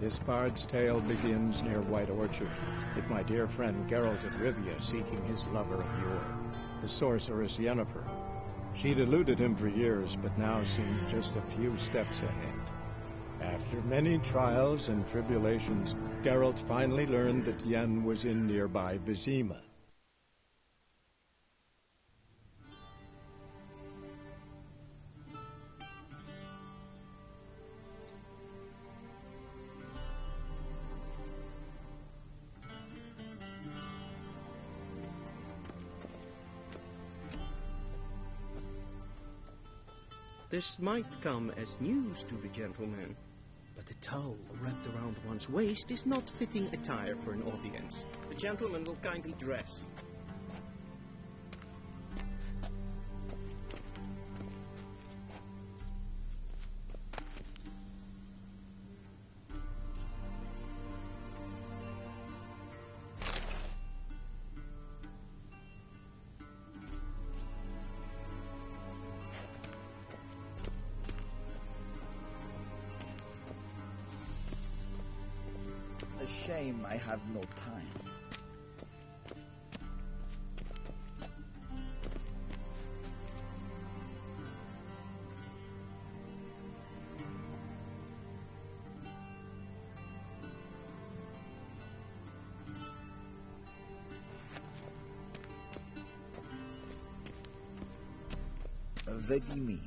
This bard's tale begins near White Orchard, with my dear friend Geralt of Rivia seeking his lover of yore, the sorceress Yennefer. She'd eluded him for years, but now seemed just a few steps ahead. After many trials and tribulations, Geralt finally learned that Yen was in nearby Vizima. This might come as news to the gentleman, but a towel wrapped around one's waist is not fitting attire for an audience. The gentleman will kindly dress. A shame I have no time. What do you mean?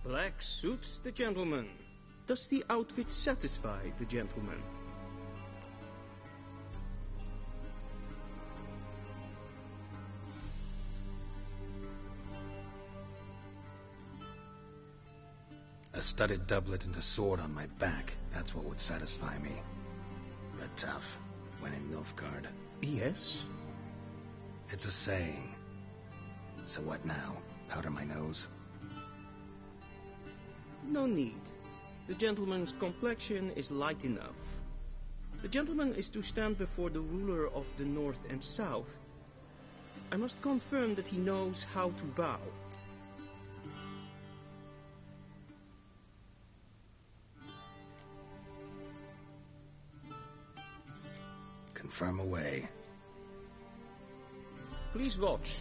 Black suits the gentleman. Does the outfit satisfy the gentleman? A studded doublet and a sword on my back, that's what would satisfy me. But tough, when in Nilfgaard. Yes? It's a saying. So what now? Powder my nose? No need. The gentleman's complexion is light enough. The gentleman is to stand before the ruler of the North and South. I must confirm that he knows how to bow. Confirm away. Please watch.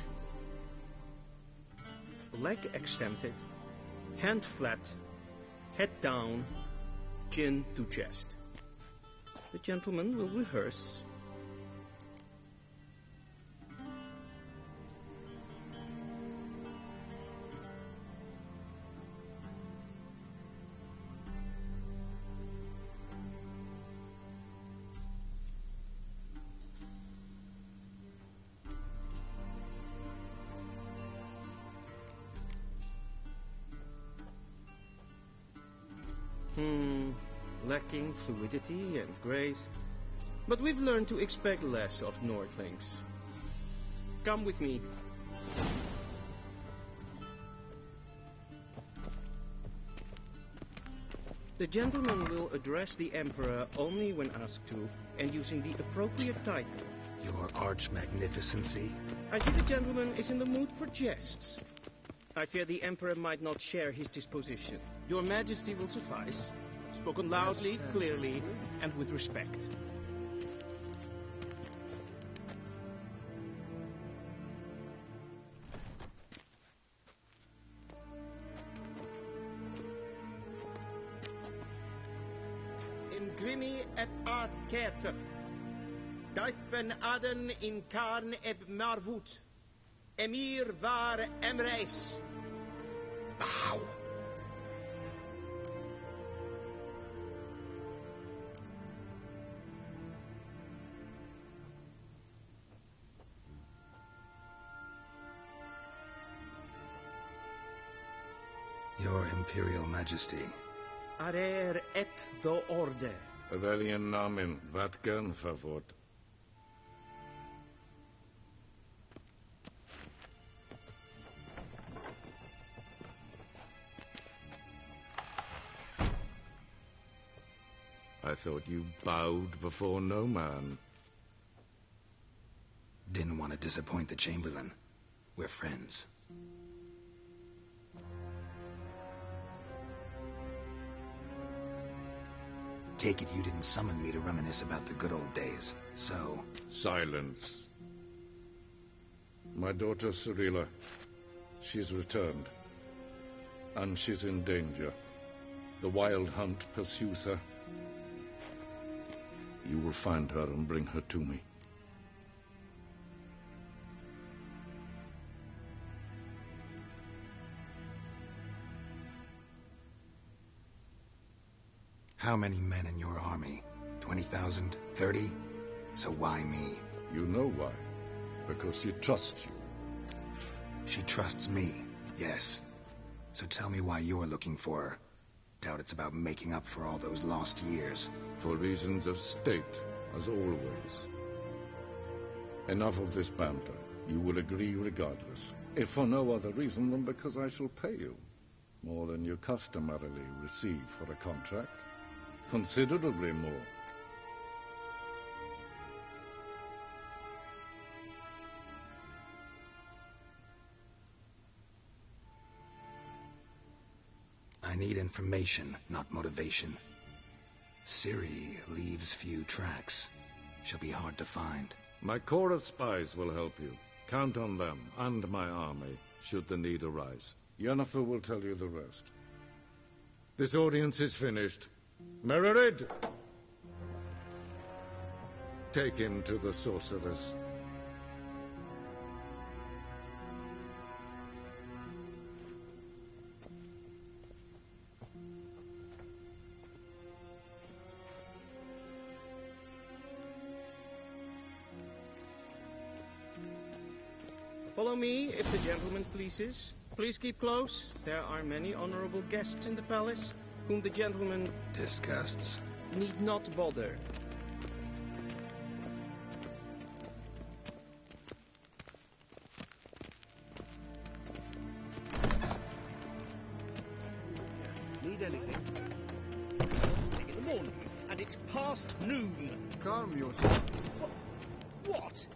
Leg extended, hand flat, head down, chin to chest. The gentleman will rehearse. Lacking fluidity and grace. But we've learned to expect less of Nordlings. Come with me. The gentleman will address the Emperor only when asked to, and using the appropriate title. Your arch-magnificency? I see the gentleman is in the mood for jests. I fear the Emperor might not share his disposition. Your Majesty will suffice. Spoken loudly, clearly, and with respect. In grimi et art kerzer. Geifen aden in karn eb marvut. Emir var Emreis. Bow. Your Imperial Majesty. Arer ep do orde. Weljen namen, wat kan favor? I thought you bowed before no man. Didn't want to disappoint the Chamberlain. We're friends. Take it you didn't summon me to reminisce about the good old days, so... Silence. My daughter Cirilla, she's returned. And she's in danger. The Wild Hunt pursues her. You will find her and bring her to me. How many men in your army? 20,000? 30? So why me? You know why. Because she trusts you. She trusts me, yes. So tell me why you're looking for her. Doubt it's about making up for all those lost years. For reasons of state, as always. Enough of this banter. You will agree regardless. If for no other reason than because I shall pay you. More than you customarily receive for a contract. Considerably more. I need information, not motivation. Ciri leaves few tracks. She'll be hard to find. My corps of spies will help you. Count on them, and my army, should the need arise. Yennefer will tell you the rest. This audience is finished. Mererid! Take him to the sorceress. Follow me, if the gentleman pleases. Please keep close. There are many honorable guests in the palace, whom the gentleman Disgusts. need not bother. Need anything? In the morning, and it's past noon. Calm yourself. What?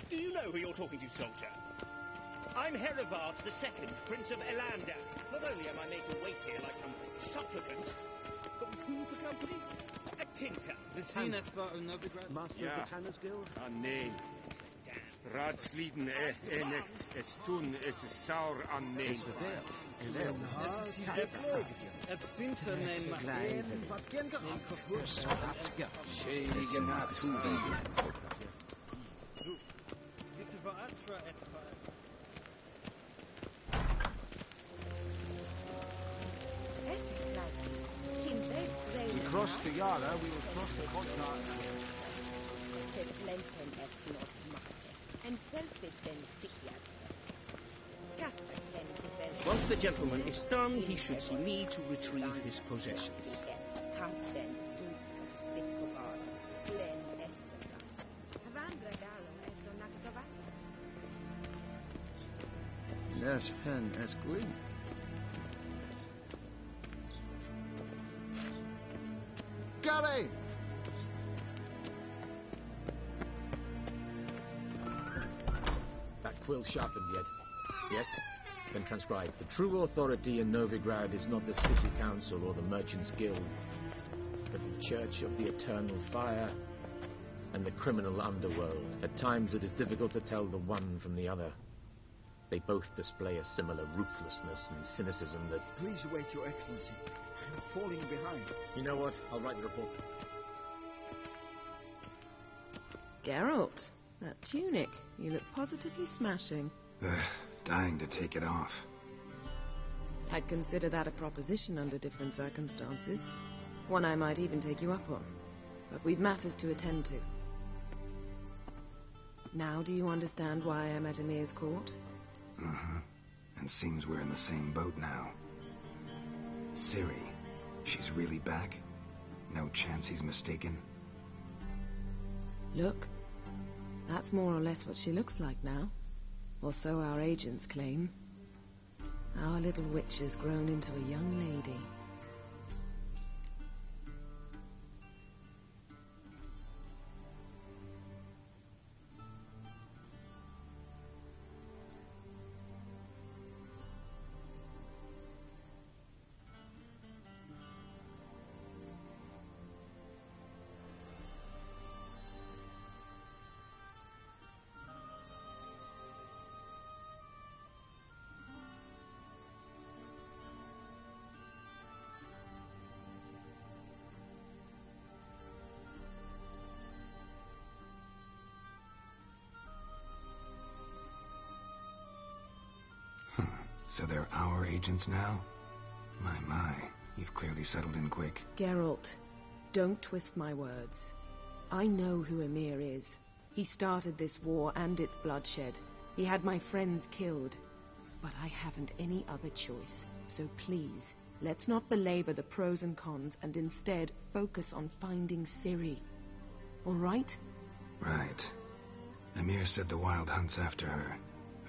Do you know who you're talking to, soldier? I'm Herivard II, Prince of Elander. Not only am I made to wait here like some supplicant, but who for company? A tinter. Master of the Tanners Guild? Nee. Damn. Raadsleden echt es tun, es is sauer aan nee. We crossed the Yara, we will cross the Vodka. Once the gentleman is done, he should see me to retrieve his possessions. Yes, hen es green. Gary! That quill sharpened yet? Yes? Then transcribe. The true authority in Novigrad is not the city council or the merchants' guild, but the Church of the Eternal Fire and the criminal underworld. At times it is difficult to tell the one from the other. They both display a similar ruthlessness and cynicism that... Please wait, Your Excellency. I'm falling behind. You know what? I'll write the report. Geralt, that tunic. You look positively smashing. Dying to take it off. I'd consider that a proposition under different circumstances. One I might even take you up on. But we've matters to attend to. Now do you understand why I'm at Emir's court? Mm-hmm. And seems we're in the same boat now. Ciri, she's really back? No chance he's mistaken? Look, that's more or less what she looks like now. Or so our agents claim. Our little witch has grown into a young lady. So they're our agents now? My, you've clearly settled in quick. Geralt, don't twist my words. I know who Emir is. He started this war and its bloodshed. He had my friends killed. But I haven't any other choice. So please, let's not belabor the pros and cons and instead focus on finding Ciri. All right? Right. Emir said the Wild Hunt's after her.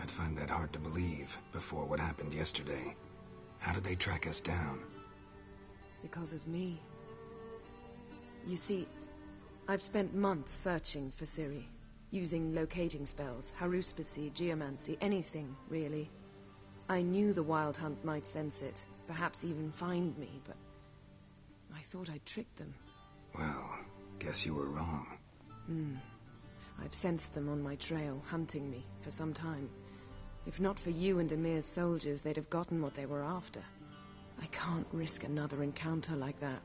I'd find that hard to believe before what happened yesterday. How did they track us down? Because of me. You see, I've spent months searching for Ciri, using locating spells, haruspicy, geomancy, anything, really. I knew the Wild Hunt might sense it, perhaps even find me, but I thought I'd tricked them. Well, guess you were wrong. I've sensed them on my trail, hunting me, for some time. If not for you and Emir's soldiers, they'd have gotten what they were after. I can't risk another encounter like that.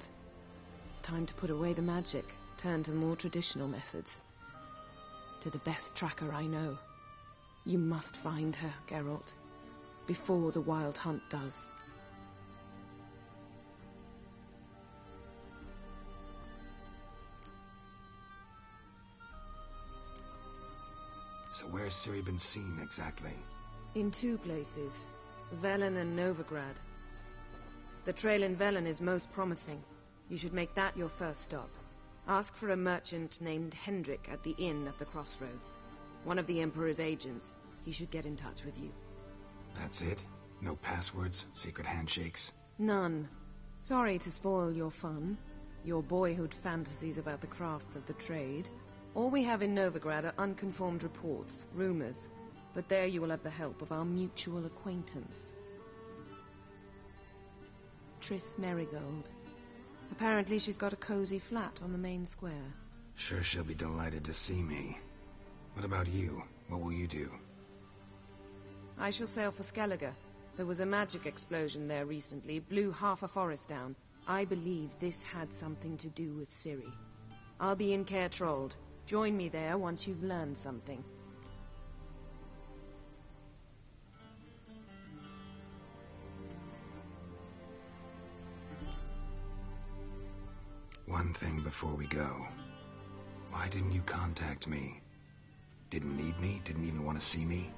It's time to put away the magic, turn to more traditional methods. To the best tracker I know. You must find her, Geralt, before the Wild Hunt does. So where's Ciri been seen exactly? In two places, Velen and Novigrad. The trail in Velen is most promising. You should make that your first stop. Ask for a merchant named Hendrik at the inn at the crossroads. One of the Emperor's agents. He should get in touch with you. That's it? No passwords, secret handshakes? None. Sorry to spoil your fun, your boyhood fantasies about the crafts of the trade. All we have in Novigrad are unconfirmed reports, rumors. But there you will have the help of our mutual acquaintance. Triss Merigold. Apparently she's got a cozy flat on the main square. Sure she'll be delighted to see me. What about you? What will you do? I shall sail for Skellige. There was a magic explosion there recently, blew half a forest down. I believe this had something to do with Ciri. I'll be in Caer Trolde. Join me there once you've learned something. One thing before we go. Why didn't you contact me? Didn't need me? Didn't even want to see me?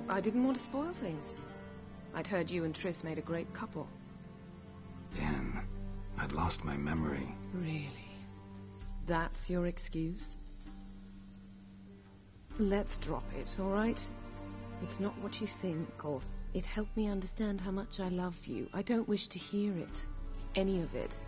I didn't want to spoil things. I'd heard you and Triss made a great couple. Yen, I'd lost my memory. Really? That's your excuse? Let's drop it, all right? It's not what you think, or it helped me understand how much I love you. I don't wish to hear it. Any of it.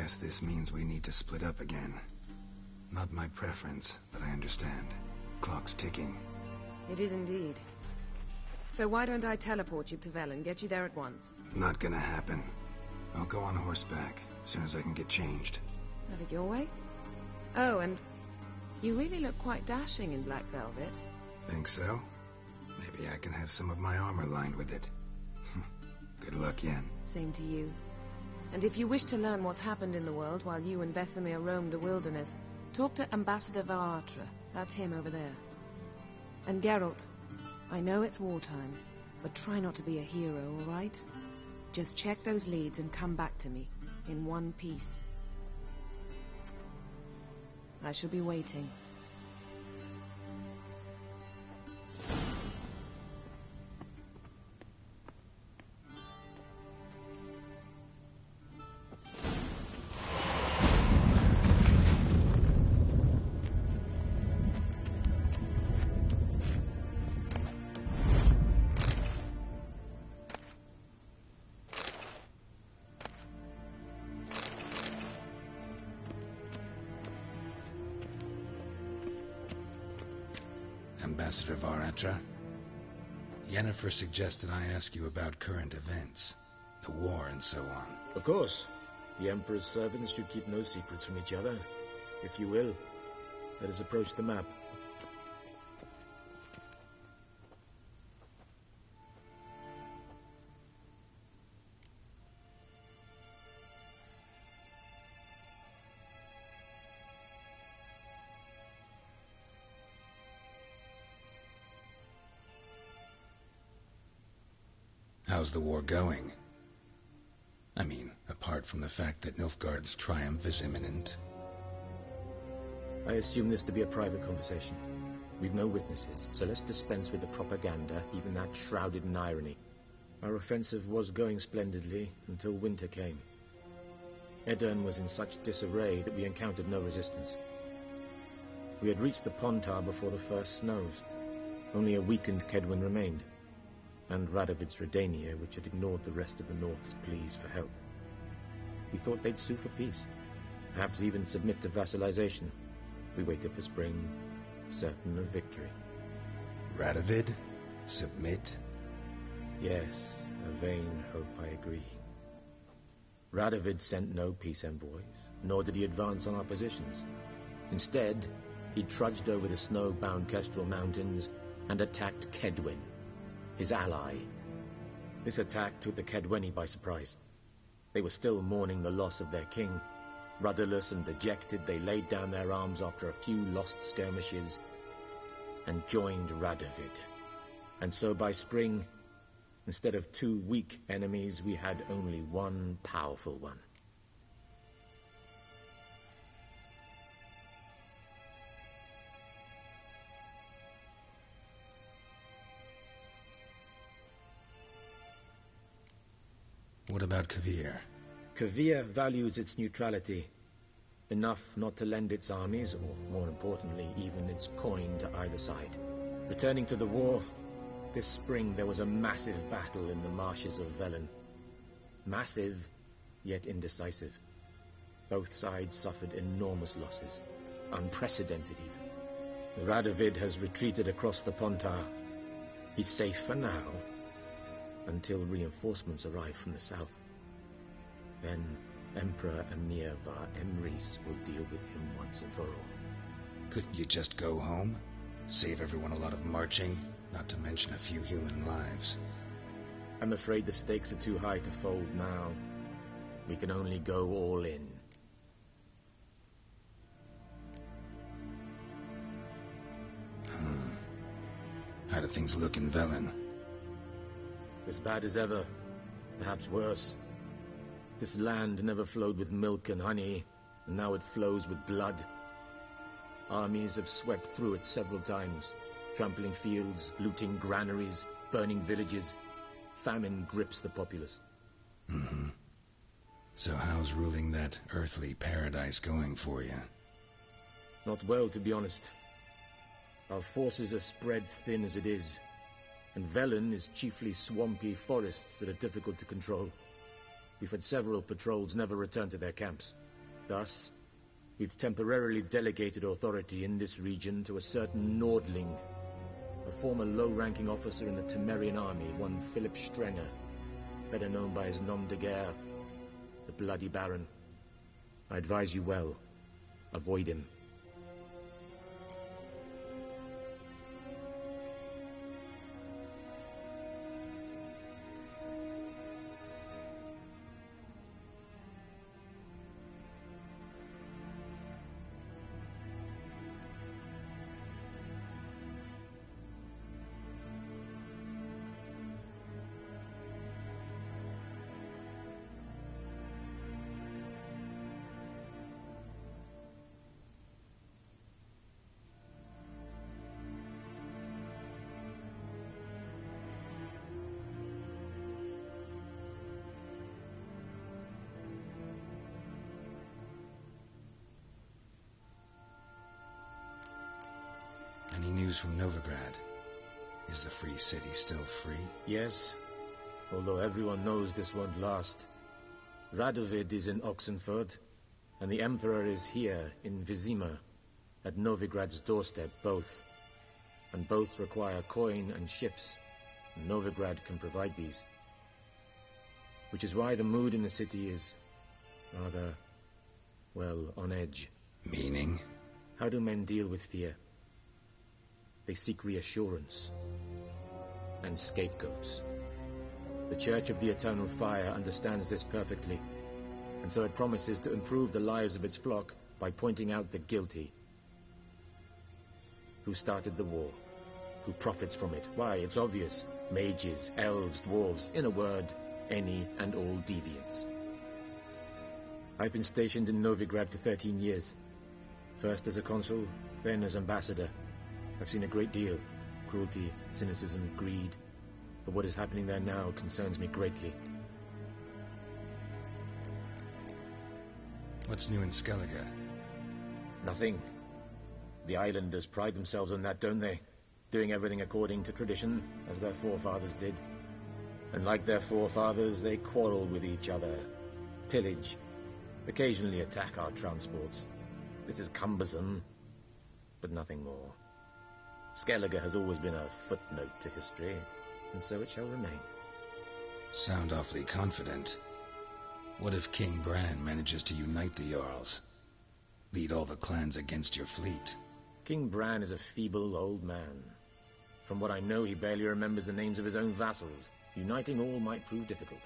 guess this means we need to split up again. Not my preference, but I understand. Clock's ticking. It is indeed. So why don't I teleport you to Velen, get you there at once? Not gonna happen. I'll go on horseback, as soon as I can get changed. Have it your way? Oh, and you really look quite dashing in black velvet. Think so? Maybe I can have some of my armor lined with it. Good luck, Yen. Same to you. And if you wish to learn what's happened in the world while you and Vesemir roamed the wilderness, talk to Ambassador Varatra. That's him over there. And Geralt, I know it's wartime, but try not to be a hero, all right? Just check those leads and come back to me, in one piece. I shall be waiting. Ambassador Varatra, Yennefer suggested I ask you about current events, the war and so on. Of course. The Emperor's servants should keep no secrets from each other. If you will, let us approach the map. How's the war going? I mean, apart from the fact that Nilfgaard's triumph is imminent. I assume this to be a private conversation. We've no witnesses, so let's dispense with the propaganda, even that shrouded in irony. Our offensive was going splendidly until winter came. Edirn was in such disarray that we encountered no resistance. We had reached the Pontar before the first snows. Only a weakened Kedwin remained, and Radovid's Redania, which had ignored the rest of the North's pleas for help. We thought they'd sue for peace, perhaps even submit to vassalization. We waited for spring, certain of victory. Radovid? Submit? Yes, a vain hope, I agree. Radovid sent no peace envoys, nor did he advance on our positions. Instead, he trudged over the snow-bound Kestrel Mountains and attacked Kedwin, his ally. This attack took the Kedweni by surprise. They were still mourning the loss of their king. Rudderless and dejected, they laid down their arms after a few lost skirmishes and joined Radovid. And so by spring, instead of two weak enemies, we had only one powerful one. What about Kavir? Kavir values its neutrality, enough not to lend its armies, or more importantly, even its coin to either side. Returning to the war, this spring there was a massive battle in the marshes of Velen. Massive, yet indecisive. Both sides suffered enormous losses, unprecedented even. Radovid has retreated across the Pontar. He's safe for now, until reinforcements arrive from the south. Then Emperor Emir Var Emrys will deal with him once and for all. Couldn't you just go home? Save everyone a lot of marching, not to mention a few human lives. I'm afraid the stakes are too high to fold now. We can only go all in. How do things look in Velen? As bad as ever, perhaps worse. This land never flowed with milk and honey, and now it flows with blood. Armies have swept through it several times, trampling fields, looting granaries, burning villages. Famine grips the populace. So how's ruling that earthly paradise going for you? Not well, to be honest. Our forces are spread thin as it is, and Velen is chiefly swampy forests that are difficult to control. We've had several patrols never return to their camps. Thus, we've temporarily delegated authority in this region to a certain Nordling, a former low-ranking officer in the Temerian army, one Philip Strenger, better known by his nom de guerre, the Bloody Baron. I advise you well. Avoid him. Any news from Novigrad? Is the free city still free? Yes, although everyone knows this won't last. Radovid is in Oxenford, and the Emperor is here in Vizima, at Novigrad's doorstep, both. And both require coin and ships, and Novigrad can provide these. Which is why the mood in the city is rather, well, on edge. Meaning? How do men deal with fear? They seek reassurance and scapegoats. The Church of the Eternal Fire understands this perfectly, and so it promises to improve the lives of its flock by pointing out the guilty. Who started the war? Who profits from it? Why, it's obvious. Mages, elves, dwarves, in a word, any and all deviants. I've been stationed in Novigrad for 13 years. First as a consul, then as ambassador. I've seen a great deal. Cruelty, cynicism, greed. But what is happening there now concerns me greatly. What's new in Skellige? Nothing. The islanders pride themselves on that, don't they? Doing everything according to tradition, as their forefathers did. And like their forefathers, they quarrel with each other, pillage, occasionally attack our transports. This is cumbersome, but nothing more. Skellige has always been a footnote to history, and so it shall remain. Sound awfully confident. What if King Bran manages to unite the Jarls? Lead all the clans against your fleet? King Bran is a feeble old man. From what I know, he barely remembers the names of his own vassals. Uniting all might prove difficult.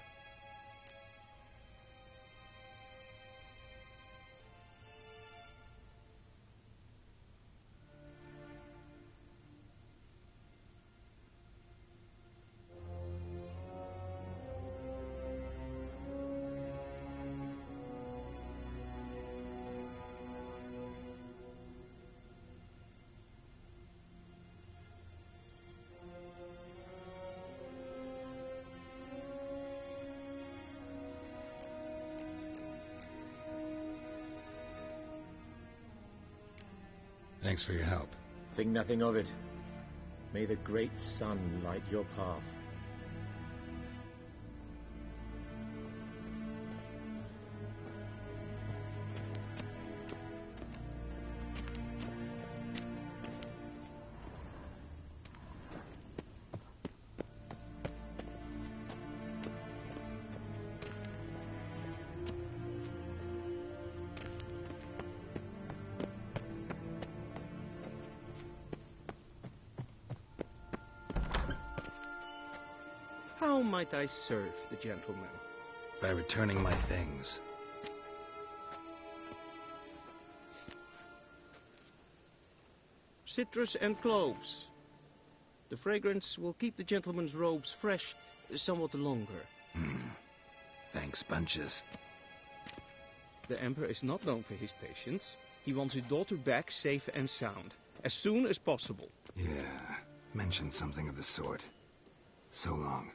Thanks for your help. Think nothing of it. May the great sun light your path. How might I serve the gentleman? By returning my things. Citrus and cloves. The fragrance will keep the gentleman's robes fresh somewhat longer. Thanks, bunches. The Emperor is not known for his patience. He wants his daughter back safe and sound, as soon as possible. Yeah, mentioned something of the sort. So long.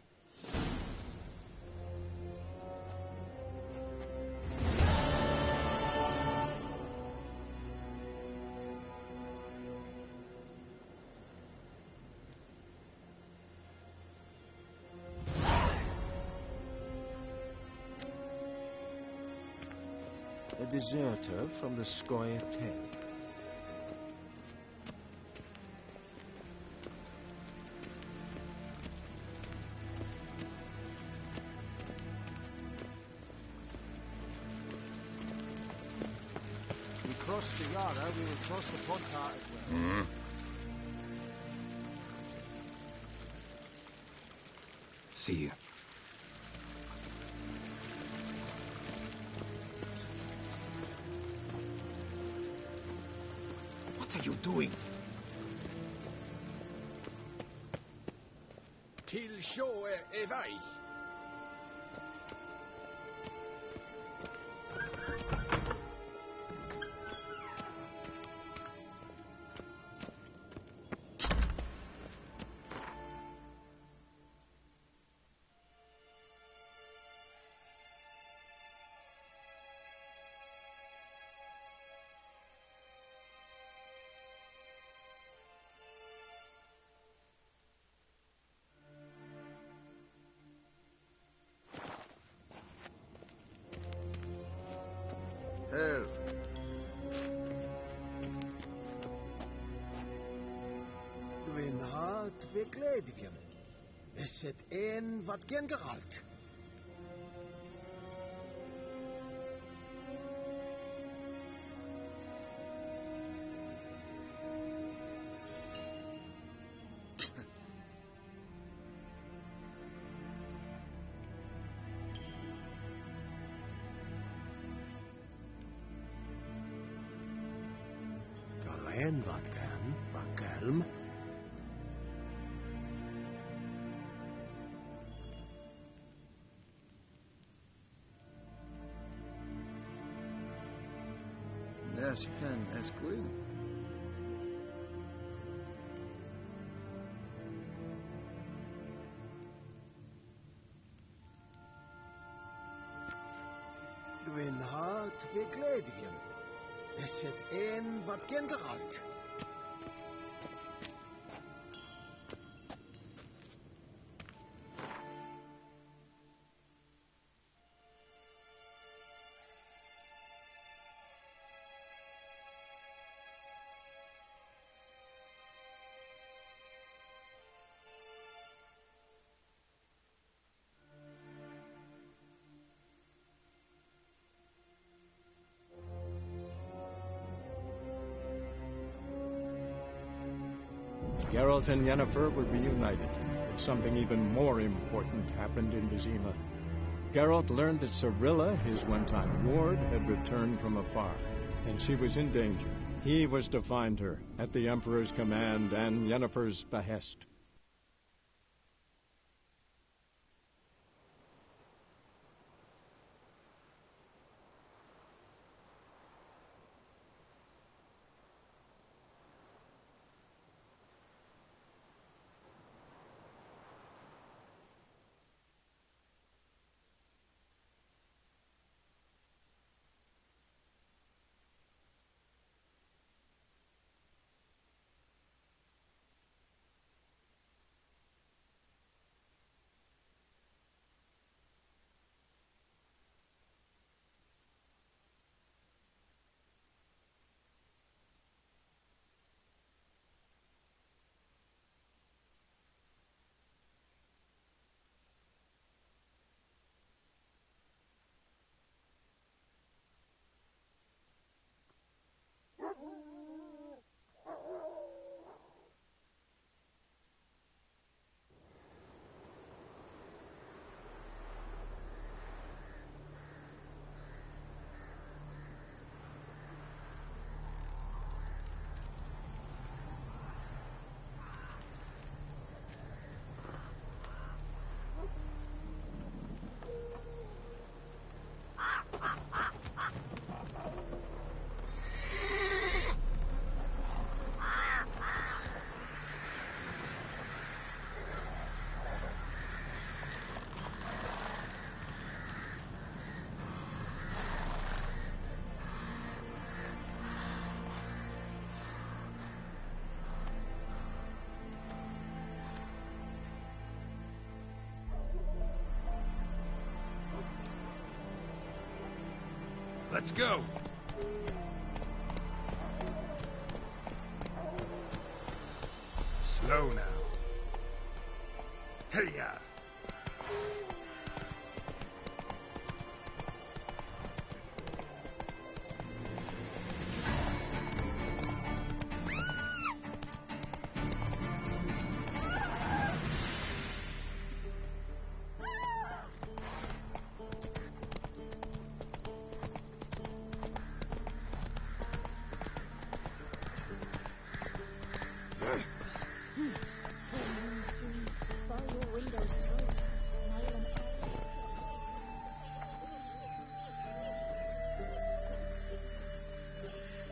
deserter from the Scoia'tael. We cross the Yara, we will cross the Podcart as well. See you. What are you doing? Till show är väg. Hell. Gwyn hart fe gledfiam. Eset een wat gen geralt. En wat kan, Bakkelm? Yes, can Esquin. Gwyn hart fe gledfiam. Eset een wat gen geralt. Geralt and Yennefer were reunited, but something even more important happened in Vizima. Geralt learned that Cirilla, his one-time ward, had returned from afar, and she was in danger. He was to find her, at the Emperor's command and Yennefer's behest. Let's go! Slow now. Hey-ya!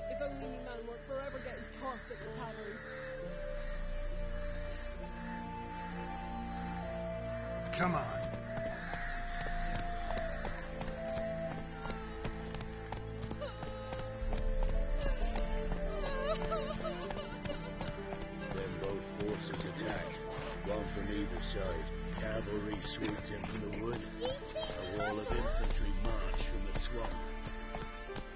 If only you man weren't forever getting tossed at the tavern. Come on. Then both forces attacked, one from either side. Cavalry swooped in from the wood. A wall of infantry marched from the swamp.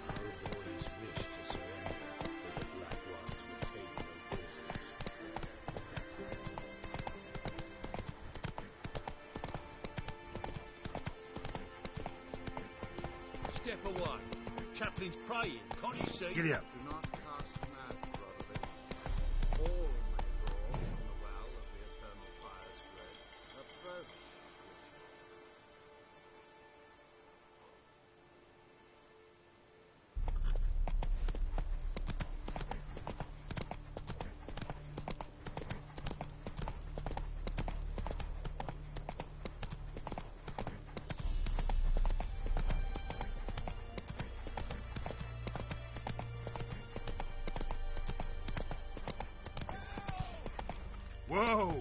Our boys wished to surrender, but the Black Ones would take no prisoners. Step away. Chaplain's praying, can't you see? Giddy up. Do not cast mad, brotherly. All may draw from the well of the eternal fire's dread a further. Whoa!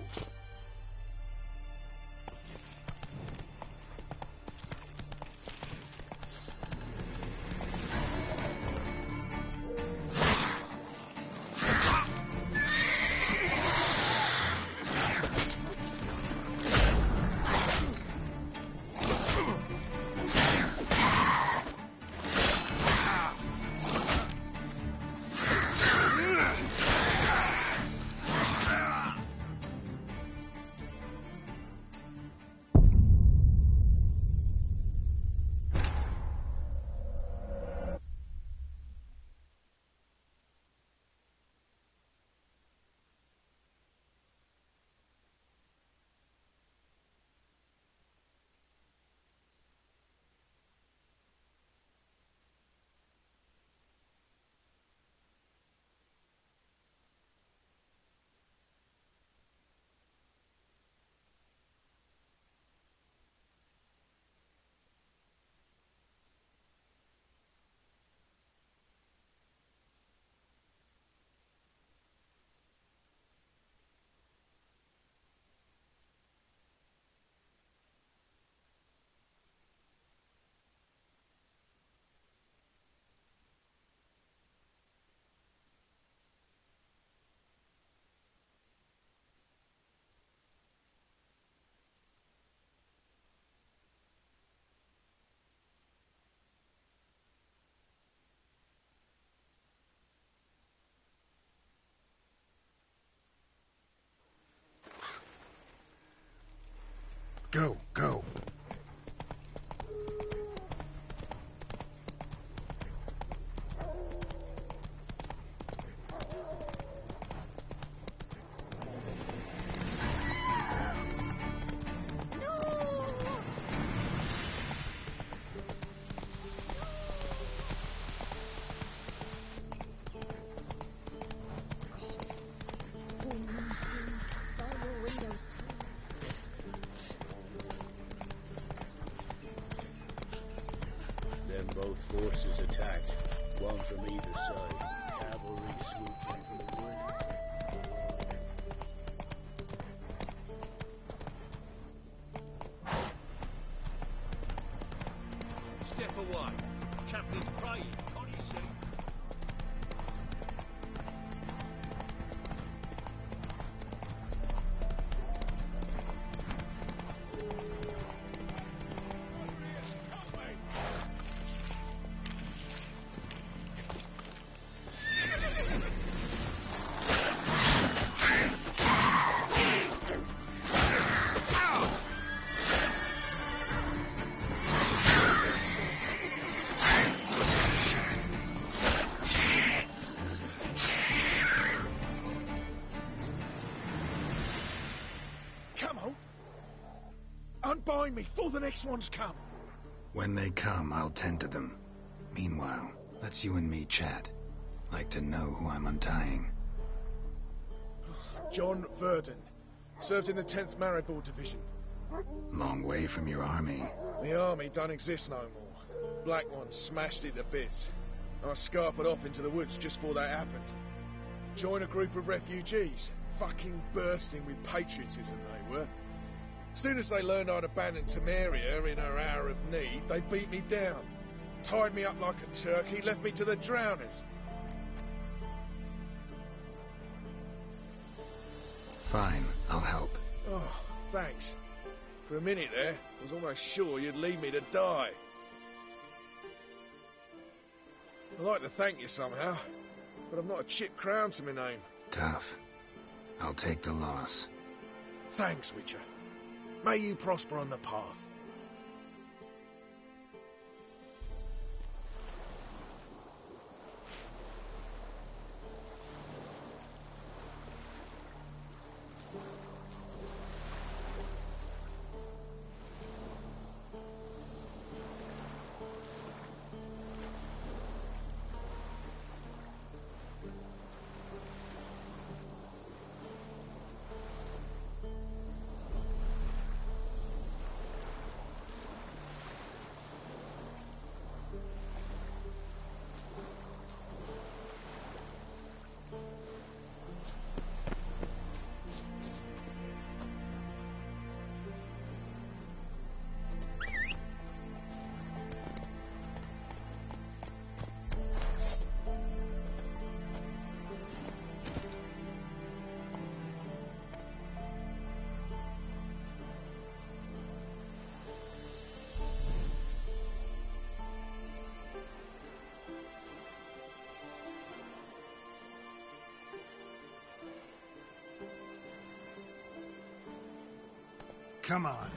Go, go. Then both forces attacked, one from either side. Cavalry swooped in from the wood. Step away. Chaplain's praying, can't you see? Unbind me before the next ones come. When they come, I'll tend to them. Meanwhile, let's you and me chat. Like to know who I'm untying. John Verdon. Served in the 10th Maribor Division. Long way from your army. The army don't exist no more. Black One smashed it to bits. I scarpered off into the woods just before that happened. Joined a group of refugees. Fucking bursting with patriotism they were. As soon as they learned I'd abandoned Temeria in her hour of need, they beat me down. Tied me up like a turkey, left me to the drowners. Fine, I'll help. Oh, thanks. For a minute there, I was almost sure you'd leave me to die. I'd like to thank you somehow, but I've not a chip crown to my name. Tough. I'll take the loss. Thanks, Witcher. May you prosper on the path. Come on.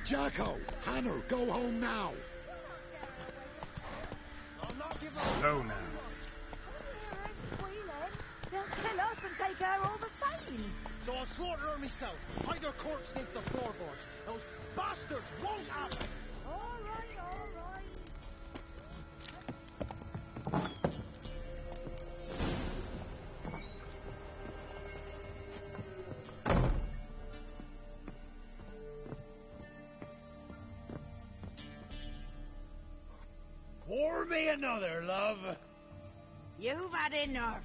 Jacko! Hannah, go home now! Slow now. They'll kill us and take her all the same. So I'll slaughter her myself. Hide her corpse beneath the floorboards. Those bastards won't happen. All right, all right. Pour me another, love. You've had enough.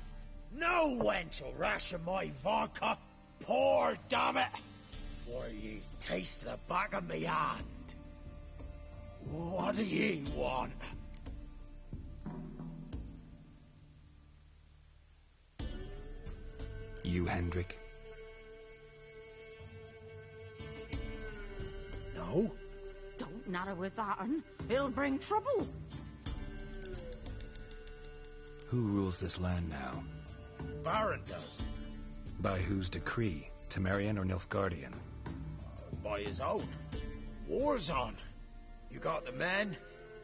No wench will ration my vodka. Pour, damn it. Or ye taste the back of me hand. What do ye want? You, Hendrik? No. Don't natter with that, un. It'll bring trouble. Who rules this land now? Baron does. By whose decree? Temerian or Nilfgaardian? By his own. War's on. You got the men,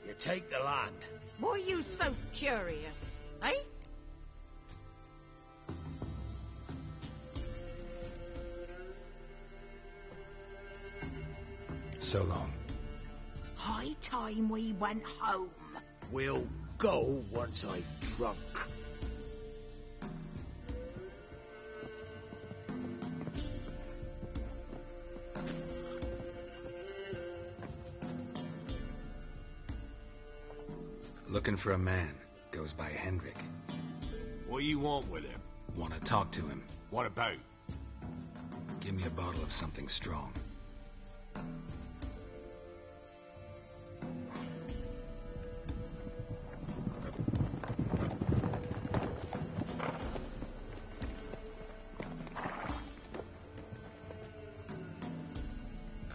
you take the land. Why are you so curious, eh? So long. High time we went home. We'll go once I've drunk. Looking for a man. Goes by Hendrik. What do you want with him? Want to talk to him. What about? me a bottle of something strong.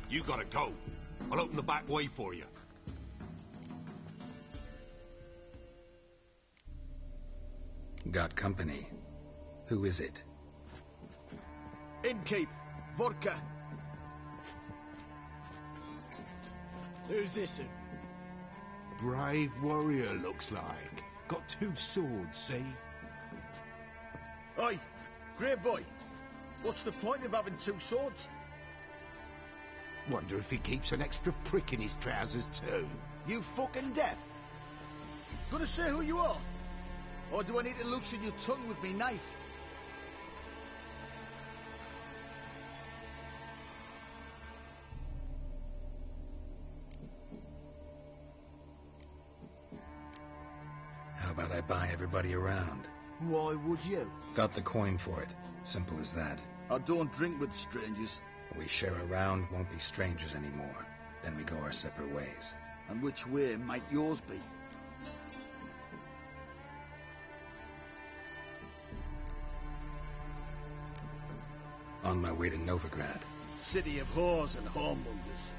You gotta go. I'll open the back way for you. Got company. Who is it? Innkeep. Vodka. Who's this? Brave warrior, looks like. Got 2 swords, see? Oi, great boy. What's the point of having 2 swords? Wonder if he keeps an extra prick in his trousers too. You fucking deaf? Gonna say who you are? Or do I need to loosen your tongue with me knife? How about I buy everybody around? Why would you? Got the coin for it. Simple as that. I don't drink with strangers. We share a round, won't be strangers anymore. Then we go our separate ways. And which way might yours be? On my way to Novigrad. City of whores and whoremongers.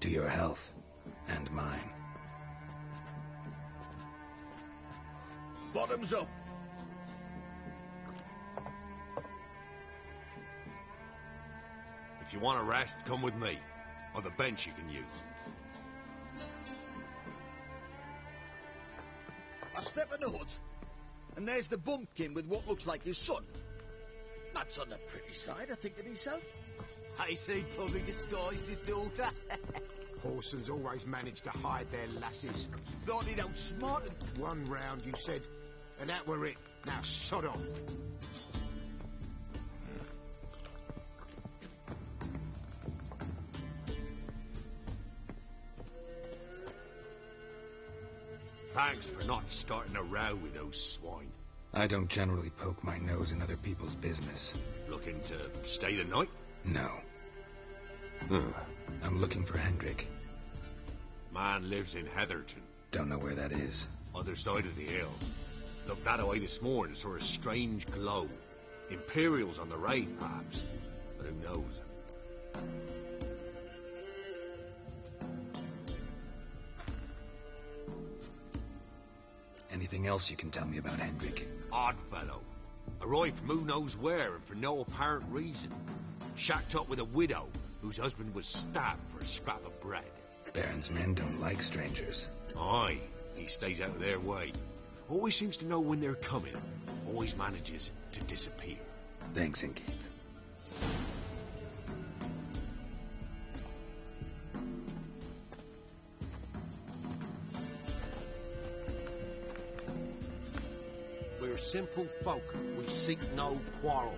To your health. And mine. Bottoms up. If you want a rest, come with me. Or the bench you can use. I step in the hut, and there's the bumpkin with what looks like his son. That's on the pretty side, I think to myself. I see probably disguised his daughter. Horsons always manage to hide their lasses. Thought he'd outsmart him. 1 round, you said, and that were it. Now sod off. Thanks for not starting a row with those swine. I don't generally poke my nose in other people's business. Looking to stay the night? No. I'm looking for Hendrik. Man lives in Heatherton. Don't know where that is. Other side of the hill. Looked that away this morning, saw a strange glow. Imperials on the raid, perhaps. But who knows? Anything else you can tell me about Hendrik? Odd fellow. Arrived from who knows where and for no apparent reason. Shacked up with a widow whose husband was stabbed for a scrap of bread. Baron's men don't like strangers. Aye, he stays out of their way. Always seems to know when they're coming. Always manages to disappear. Thanks, Innkeep. We're simple folk. We seek no quarrel.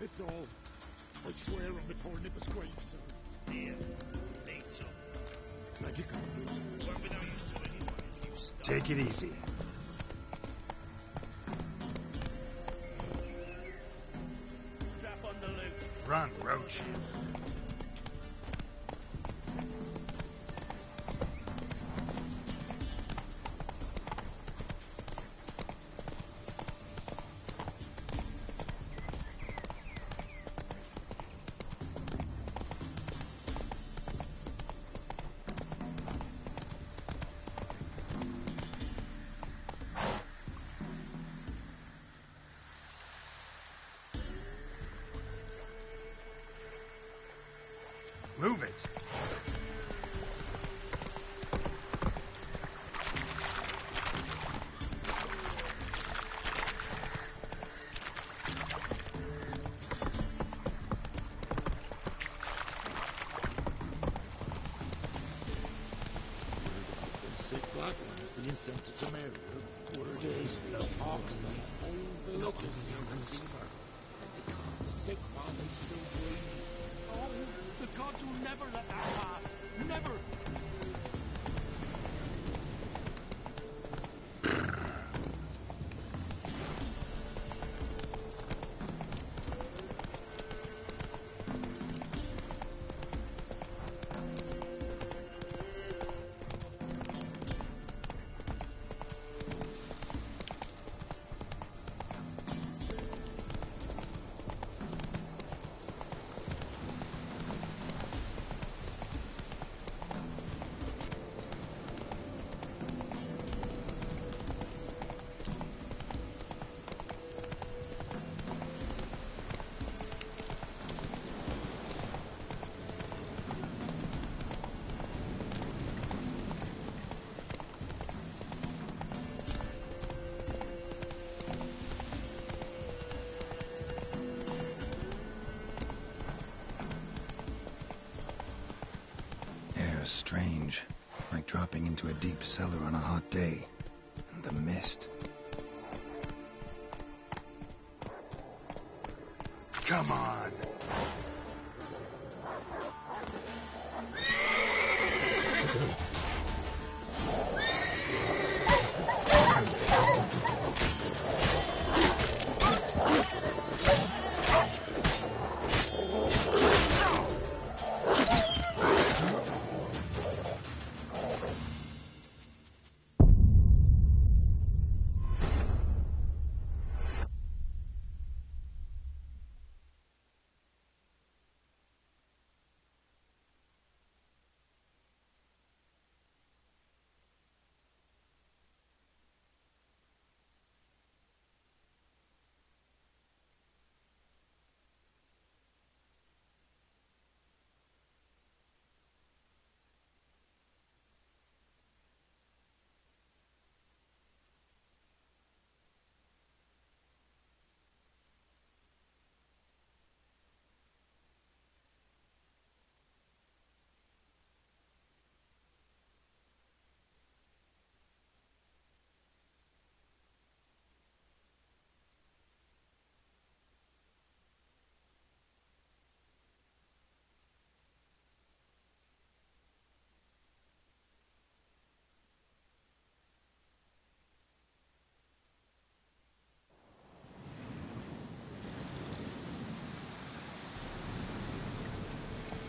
It's all. I swear on before Nipper's grave, sir. Here, need some. Thank you, Commander. Won't be no use to anyone if you stop. Take it easy. Strap on the loop. Run, Roach. Move it. Sick black ones being sent to America. Word is the Hawks may hold the lookers near the fever. The sick while they still breathe. Oh, the gods will never let that pass. Never. Strange, like dropping into a deep cellar on a hot day. And the mist. Come on.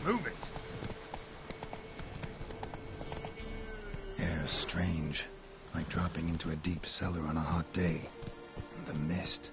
Move it. Air strange, like dropping into a deep cellar on a hot day. And the mist.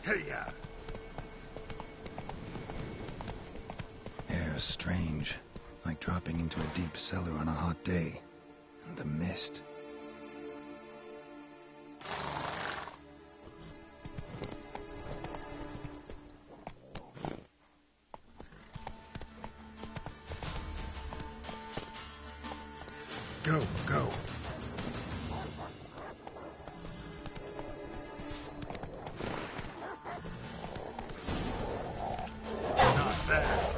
Hey-ya! Air's strange, like dropping into a deep cellar on a hot day. And the mist. Go, go. Not bad.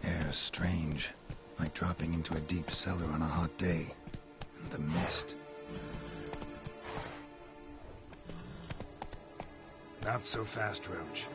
Air's strange, like dropping into a deep cellar on a hot day. And the mist. Not so fast, Roach.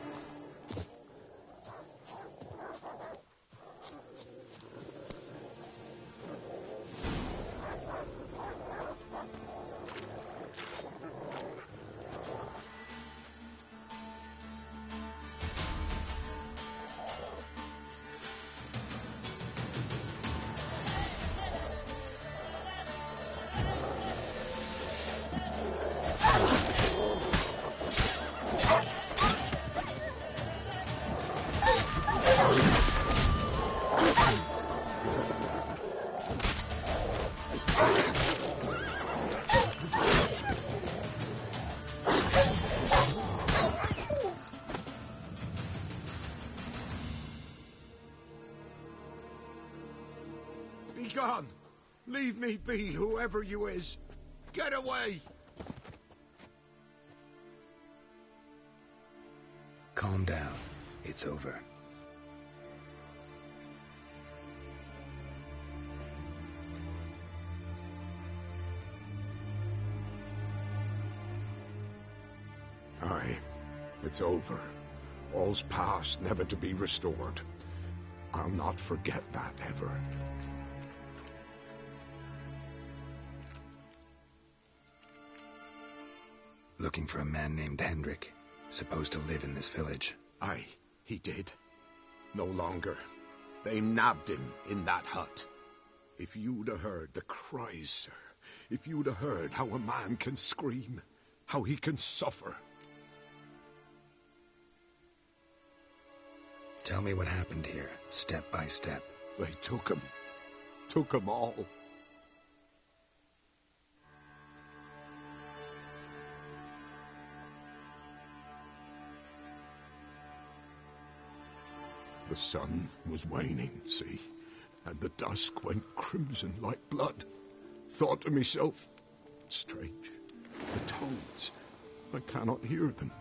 Be gone! Leave me be, whoever you is! Get away! Calm down. It's over. Aye, it's over. All's past, never to be restored. I'll not forget that ever. Looking for a man named Hendrik, supposed to live in this village. Aye, he did. No longer. They nabbed him in that hut. If you'd have heard the cries, sir, if you'd have heard how a man can scream, how he can suffer. Tell me what happened here, step by step. They took him all. The sun was waning, see, and the dusk went crimson like blood. Thought to myself, strange, the toads, I cannot hear them.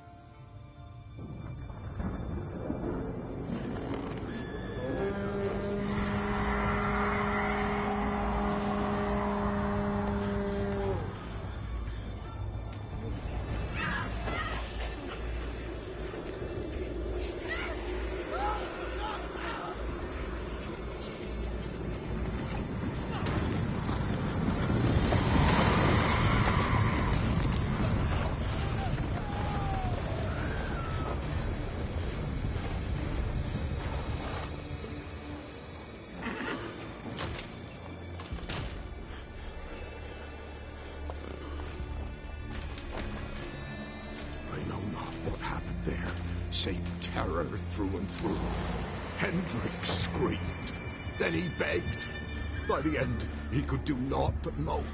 same terror through and through. Hendrik screamed. Then he begged. By the end, he could do naught but moan.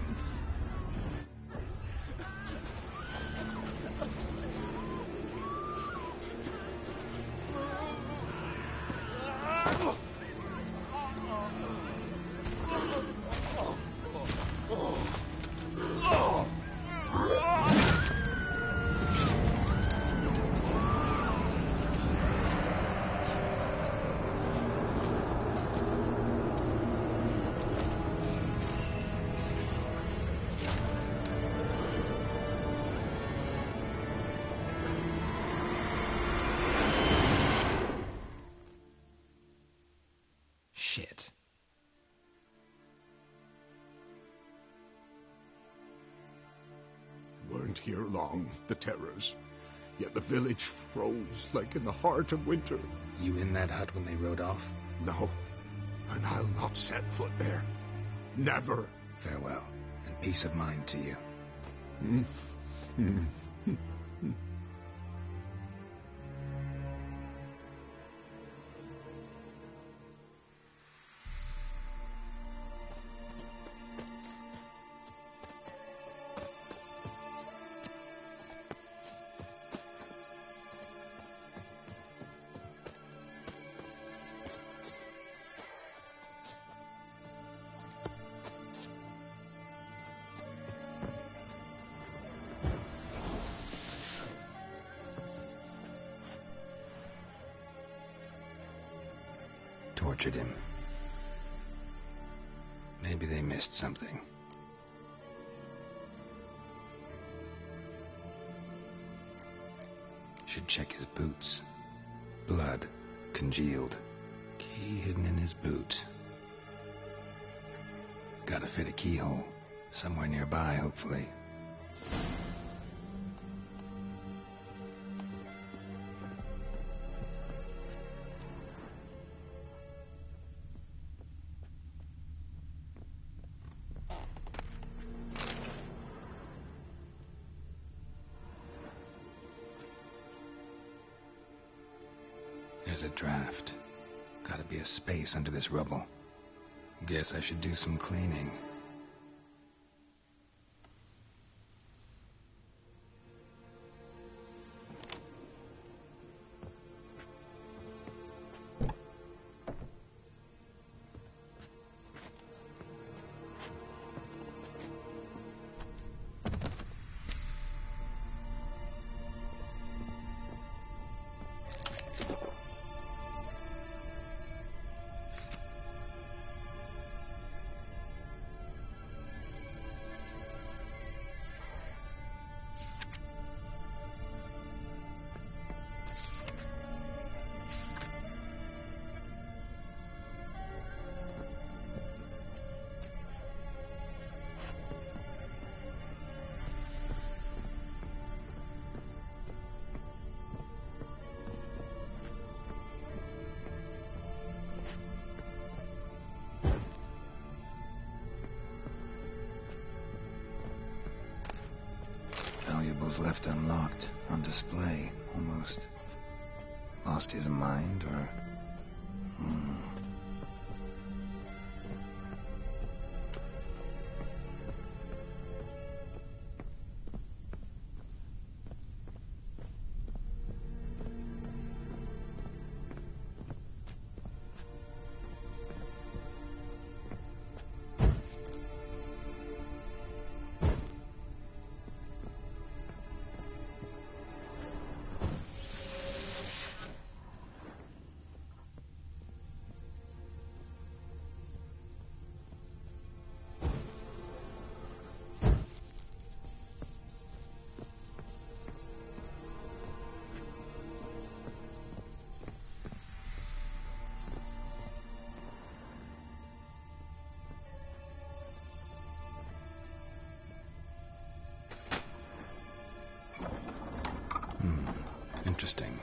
Shit. Weren't here long, the terrors. Yet the village froze like in the heart of winter. You in that hut when they rode off? No, and I'll not set foot there. Never. Farewell, and peace of mind to you. Tortured him. Maybe they missed something. Should check his boots. Blood, congealed. Key hidden in his boot. Gotta fit a keyhole. Somewhere nearby, hopefully. There's a draft. Gotta be a space under this rubble. Guess I should do some cleaning. Valuables left unlocked, on display, almost. Lost his mind, or... Interesting.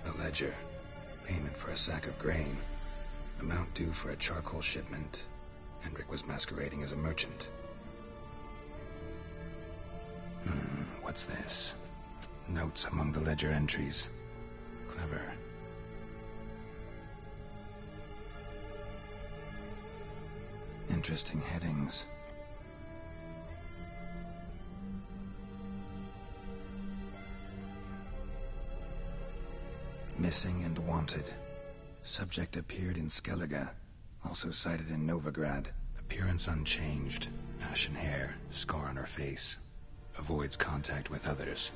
A ledger. Payment for a sack of grain. Amount due for a charcoal shipment. Hendrik was masquerading as a merchant. What's this? Notes among the ledger entries. Clever. Interesting headings. Missing and wanted. Subject appeared in Skellige. Also sighted in Novigrad. Appearance unchanged. Ashen hair. Scar on her face. Avoids contact with others.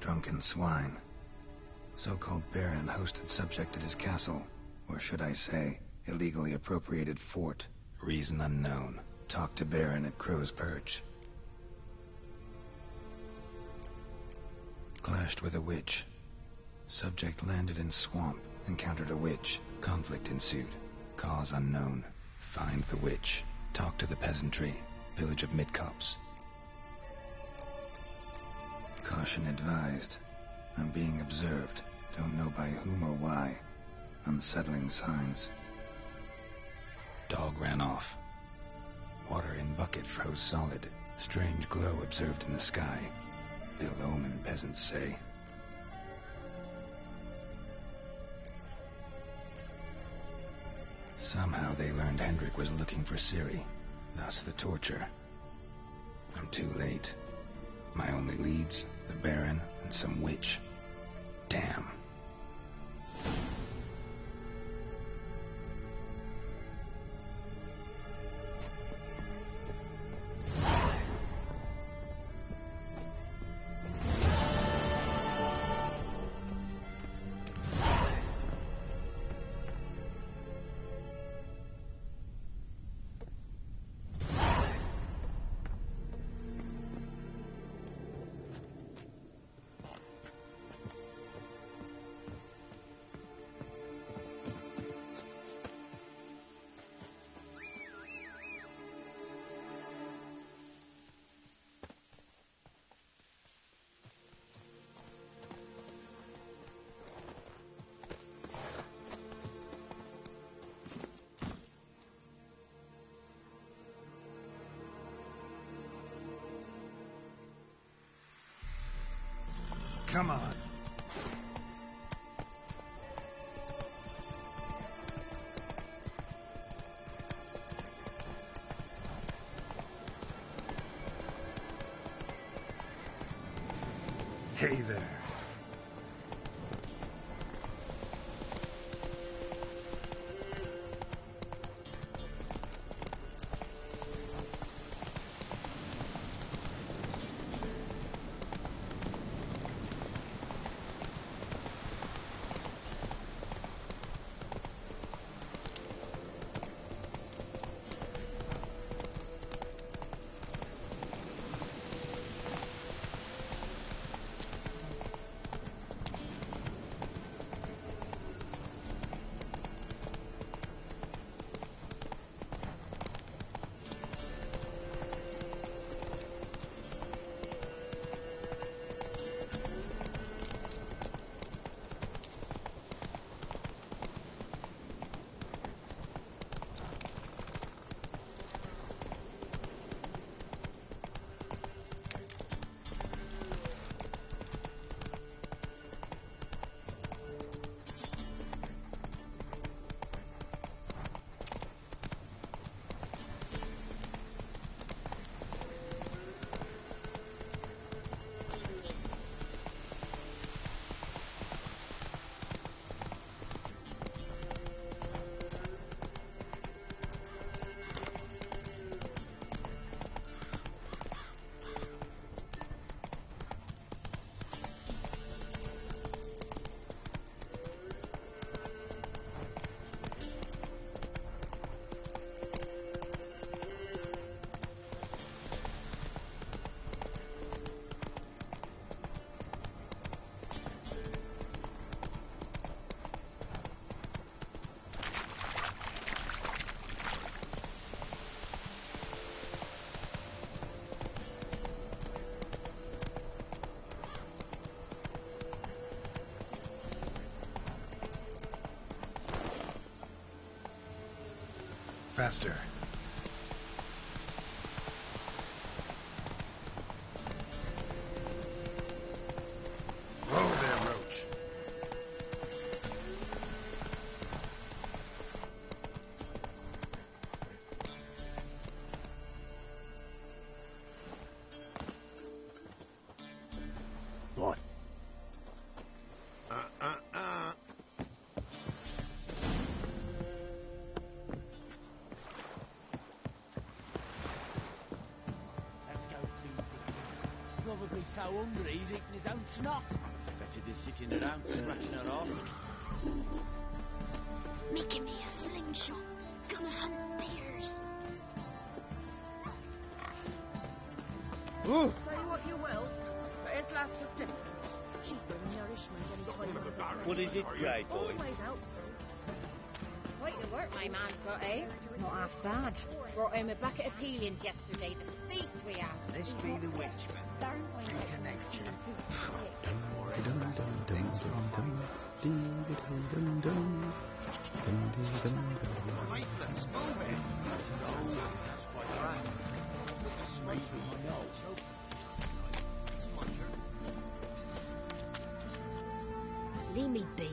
Drunken swine. So-called Baron hosted subject at his castle. Or should I say, illegally appropriated fort. Reason unknown. Talked to Baron at Crow's Perch. Clashed with a witch. Subject landed in swamp. Encountered a witch. Conflict ensued. Cause unknown. Find the witch. Talk to the peasantry. Village of Midcopse. Caution advised. I'm being observed. Don't know by whom or why. Unsettling signs. Dog ran off. Water in bucket froze solid. Strange glow observed in the sky. Ill omen, peasants say. Somehow they learned Hendrik was looking for Ciri. Thus the torture. I'm too late. My only leads, the Baron and some witch. Damn. Come on. Hey there. Faster. Whoa there, Roach. What? Let's go feed him. He's probably so hungry he's eating his own snot. Better than sitting around scratching her arse. Making me a slingshot. Gonna hunt bears. Say what you will, but his lass was different. She'd bring nourishment any time of the day. What is it, Grey Boy? Always helpful. Quite the work my man's got, eh? Not half bad. Brought home a bucket of peelings yesterday. The feast we had. This be the witch, man. Reconnection. Faithless, move it. That's quite right. The smoke through my nose. Leave me be.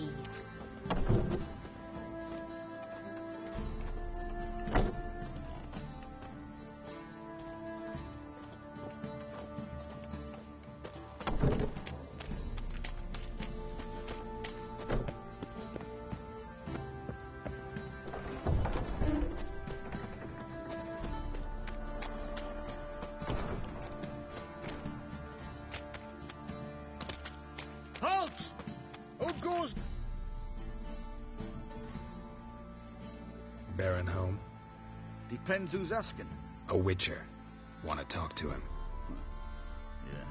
Halt! Who goes? Baron home? Depends who's asking. A witcher. Want to talk to him. Yeah.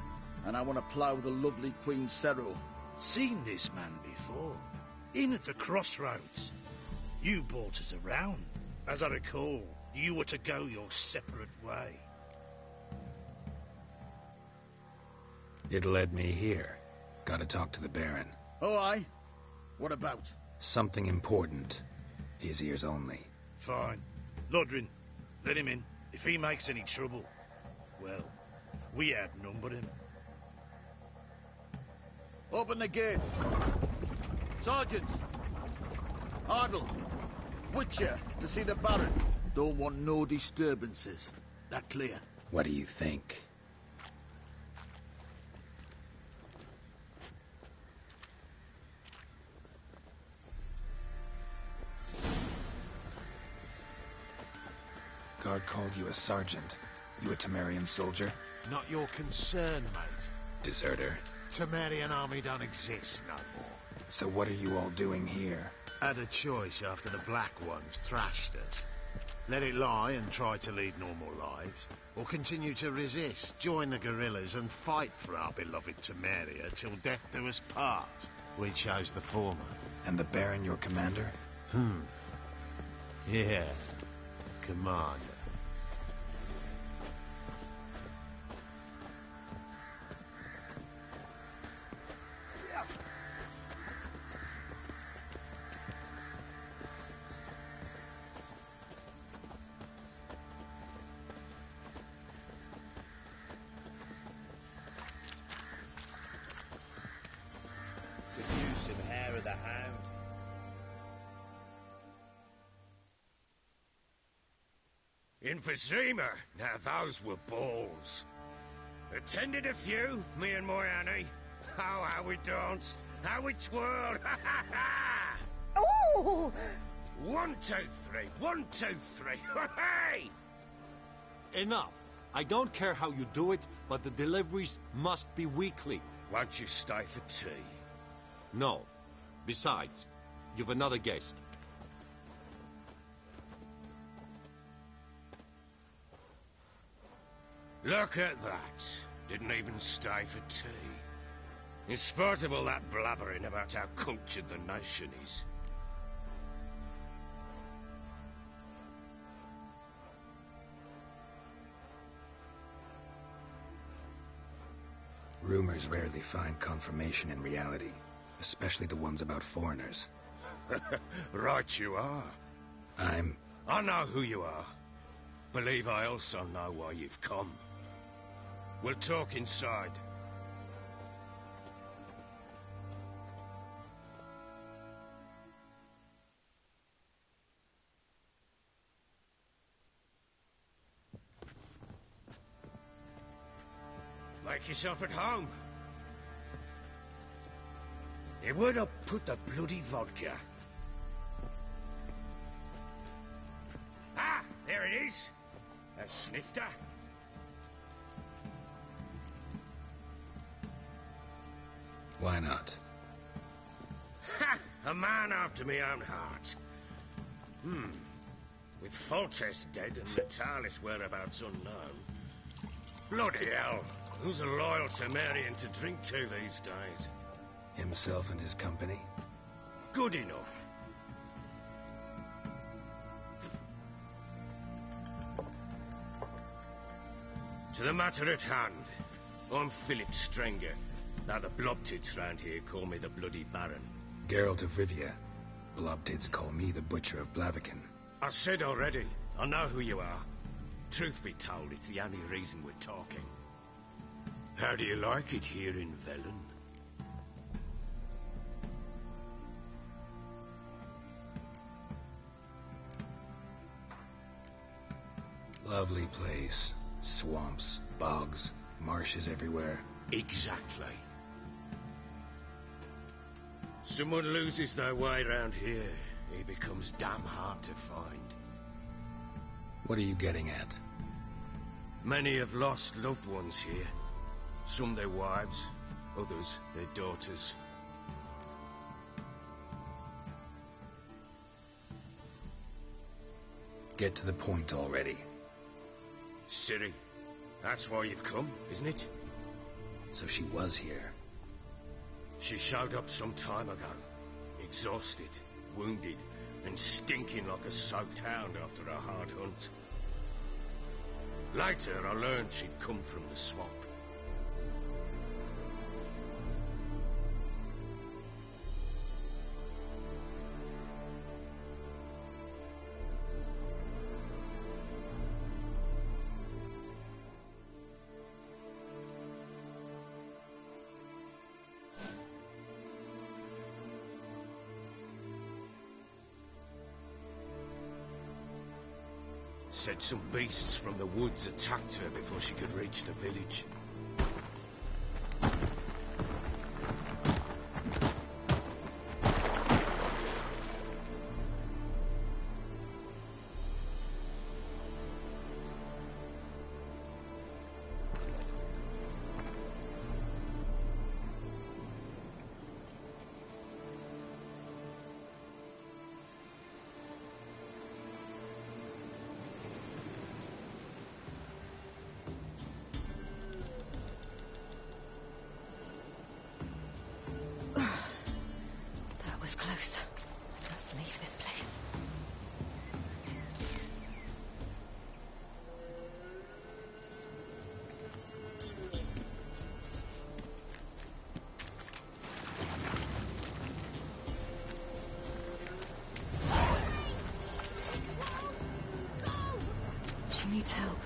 And I want to plough the lovely Queen Cero. Seen this man before. In at the crossroads. You brought us around. As I recall, you were to go your separate way. It led me here. Gotta talk to the Baron. Oh, aye? What about? Something important. His ears only. Fine. Lodrin, let him in. If he makes any trouble, well, we outnumber him. Open the gate. Sergeants! Ardle! Witcher, to see the Baron. Don't want no disturbances. That clear? What do you think? Guard called you a sergeant. You a Temerian soldier? Not your concern, mate. Deserter. Temerian army don't exist no more. So what are you all doing here? Had a choice after the Black Ones thrashed us. Let it lie and try to lead normal lives, or continue to resist, join the guerrillas and fight for our beloved Temeria till death do us part. We chose the former. And the Baron your commander? Yeah. Commander. Good use of hair of the hound. Emphysema. Now those were balls. Attended a few, me and my Annie. Oh, how we danced, how we twirled. Oh! 1, 2, 3. 1, 2, 3. Hey! Enough. I don't care how you do it, but the deliveries must be weekly. Won't you stay for tea? No. Besides, you've another guest. Look at that. Didn't even stay for tea. In spite of all that blabbering about how cultured the nation is. Rumors rarely find confirmation in reality, especially the ones about foreigners. Right you are. I'm I know who you are. Believe I also know why you've come. We'll talk inside. Make yourself at home. Hey, where'd I put the bloody vodka? Ah, there it is. A snifter. Why not? Ha! A man after my own heart. With Foltest dead and Natalis whereabouts unknown. Bloody hell. Who's a loyal Temerian to drink to these days? Himself and his company? Good enough. To the matter at hand. I'm Philip Strenger. Now the Blobtits round here call me the Bloody Baron. Geralt of Rivia. Blobtits call me the Butcher of Blaviken. I said already, I know who you are. Truth be told, it's the only reason we're talking. How do you like it here in Velen? Lovely place. Swamps, bogs, marshes everywhere. Exactly. Someone loses their way round here, he becomes damn hard to find. What are you getting at? Many have lost loved ones here. Some their wives, others their daughters. Get to the point already. Ciri, that's why you've come, isn't it? So she was here. She showed up some time ago. Exhausted, wounded, and stinking like a soaked hound after a hard hunt. Later, I learned she'd come from the swamp. Said some beasts from the woods attacked her before she could reach the village. She needs help.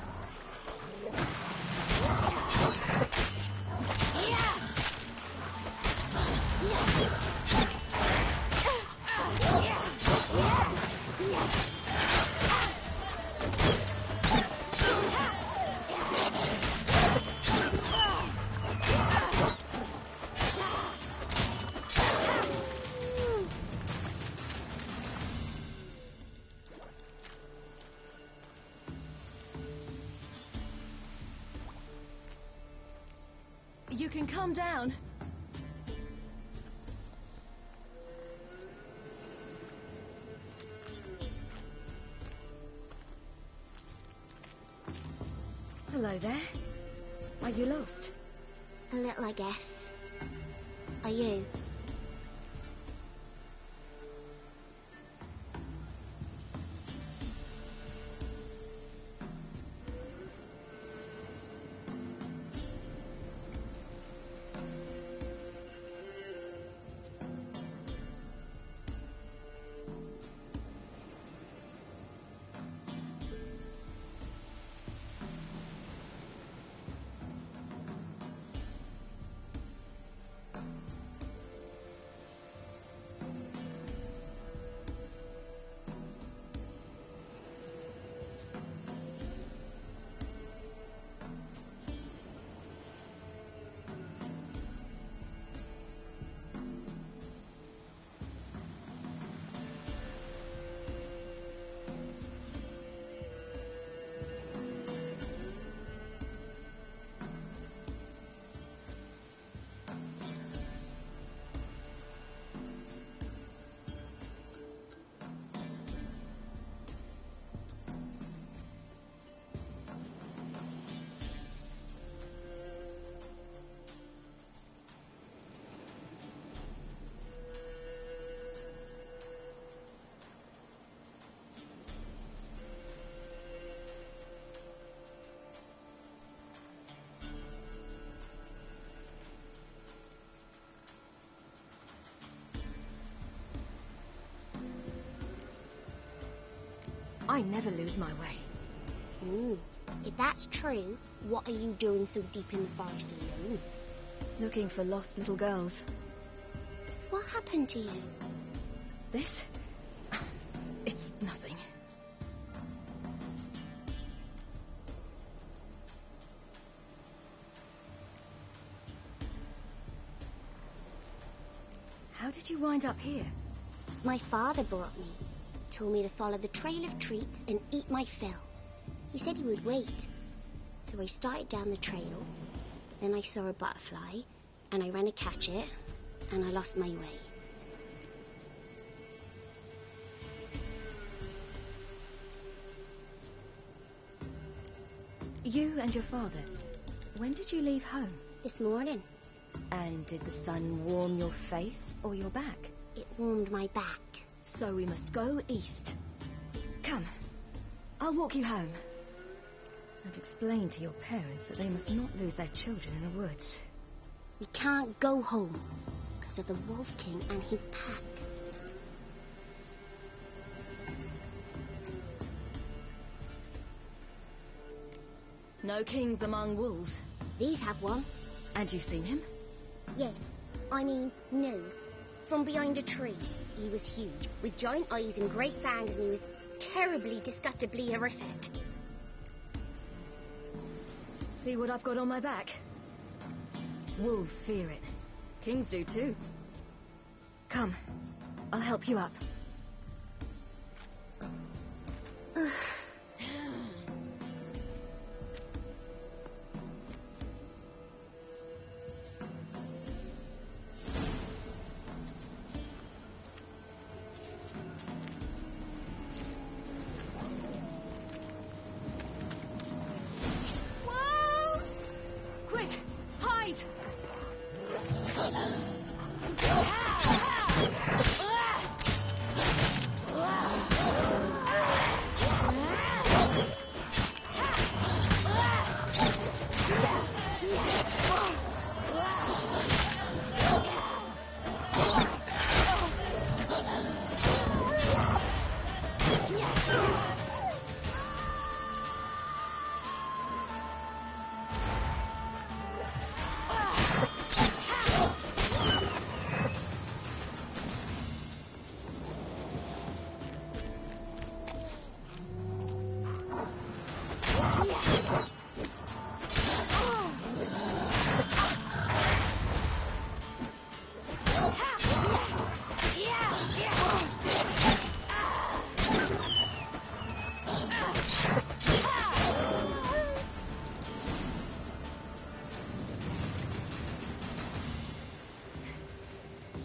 You can calm down. Hello there. Are you lost? A little, I guess. Are you? I never lose my way. Ooh. If that's true, what are you doing so deep in the forest alone? Looking for lost little girls. What happened to you? This? It's nothing. How did you wind up here? My father brought me. Told me to follow the trail of treats and eat my fill. He said he would wait. So I started down the trail. Then I saw a butterfly, and I ran to catch it, and I lost my way. You and your father, when did you leave home? This morning. And did the sun warm your face or your back? It warmed my back. So we must go east. Come, I'll walk you home. And explain to your parents that they must not lose their children in the woods. We can't go home because of the Wolf King and his pack. No kings among wolves. These have one. And you've seen him? Yes. I mean, no. From behind a tree. He was huge, with giant eyes and great fangs, and he was terribly, disgustingly horrific. See what I've got on my back? Wolves fear it. Kings do too. Come, I'll help you up.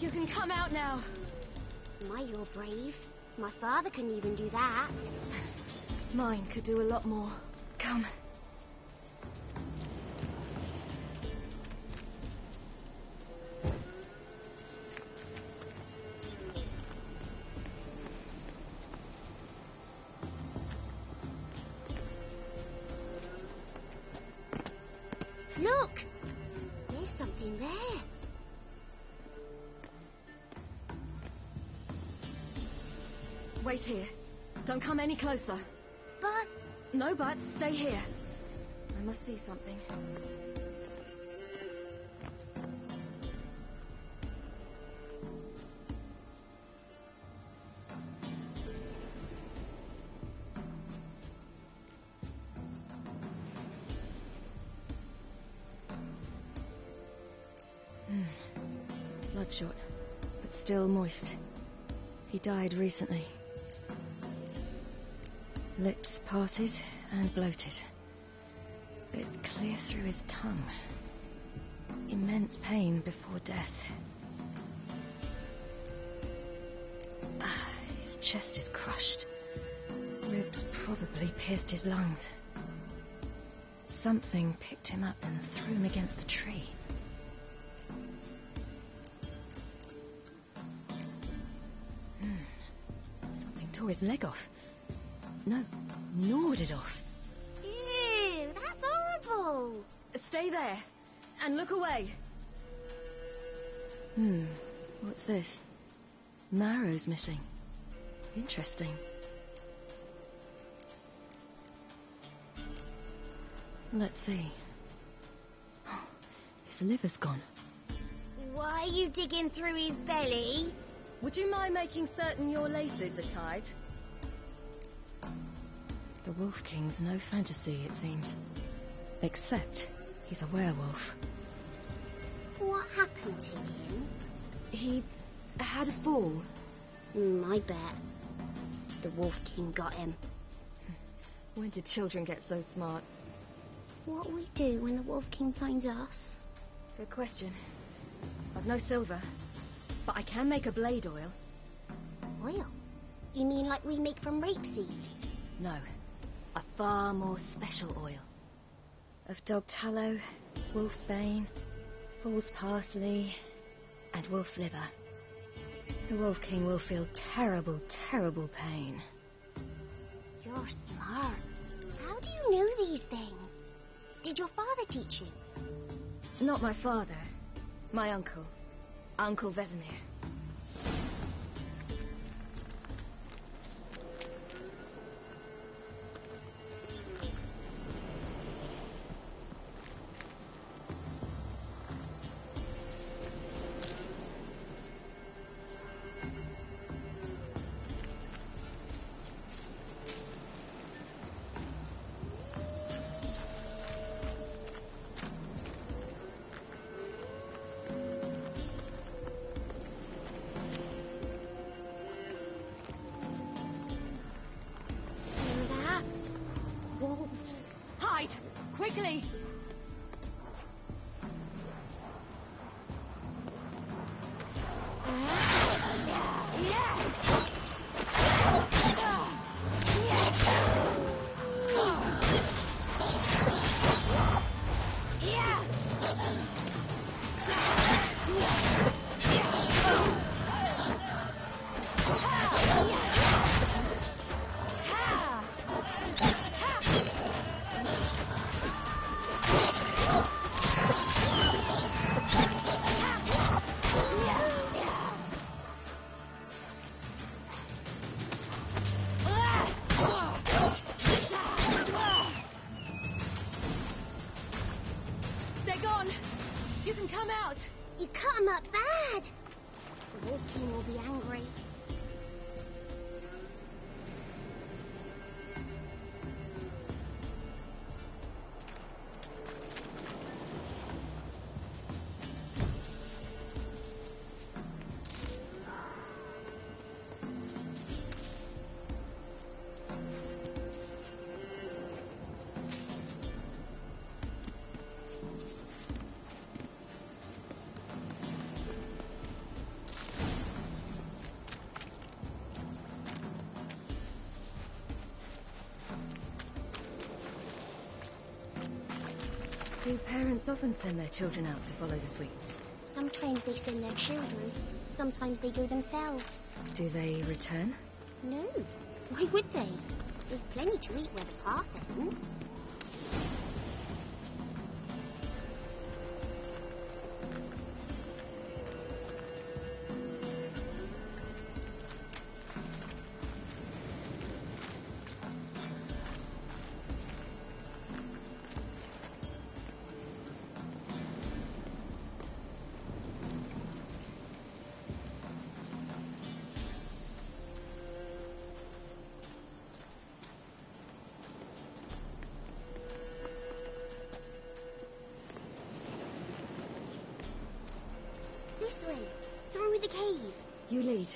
You can come out now. My, you're brave. My father couldn't even do that. Mine could do a lot more. Come. Look! There's something there. Wait here. Don't come any closer. But... No buts. Stay here. I must see something. Bloodshot, but still moist. He died recently. Lips parted and bloated. Bit clear through his tongue. Immense pain before death. His chest is crushed. Ribs probably pierced his lungs. Something picked him up and threw him against the tree. Something tore his leg off. No, gnawed it off. Ew, that's horrible. Stay there and look away. What's this? Marrow's missing. Interesting. Let's see. His liver's gone. Why are you digging through his belly? Would you mind making certain your laces are tied? The Wolf King's no fantasy, it seems. Except he's a werewolf. What happened to him? He had a fall. I bet. The Wolf King got him. When did children get so smart? What'll we do when the Wolf King finds us? Good question. I've no silver, but I can make a blade oil. Oil? You mean like we make from rapeseed? No, a far more special oil. Of dog tallow, wolf's bane, fool's parsley, and wolf's liver. The Wolf King will feel terrible, terrible pain. You're smart. How do you know these things? Did your father teach you? Not my father. My uncle. Uncle Vesemir. Wolves. Hide! Quickly! They're gone! You can come out! You cut him up bad! The Wolf King will be angry. Do parents often send their children out to follow the sweets? Sometimes they send their children, sometimes they go themselves. Do they return? No. Why would they? There's plenty to eat where the path ends. This way, through the cave. You lead.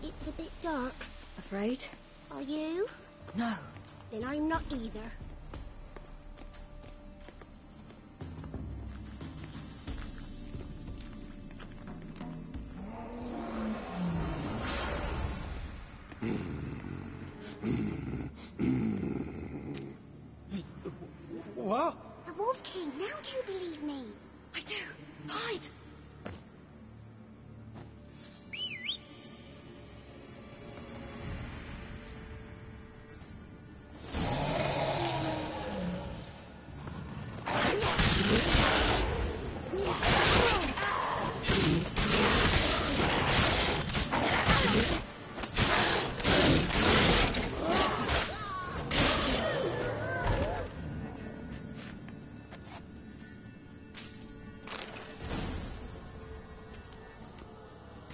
It's a bit dark. Afraid? Are you? No. Then I'm not either. What? The Wolf King. Now do you believe me? I do. Hide!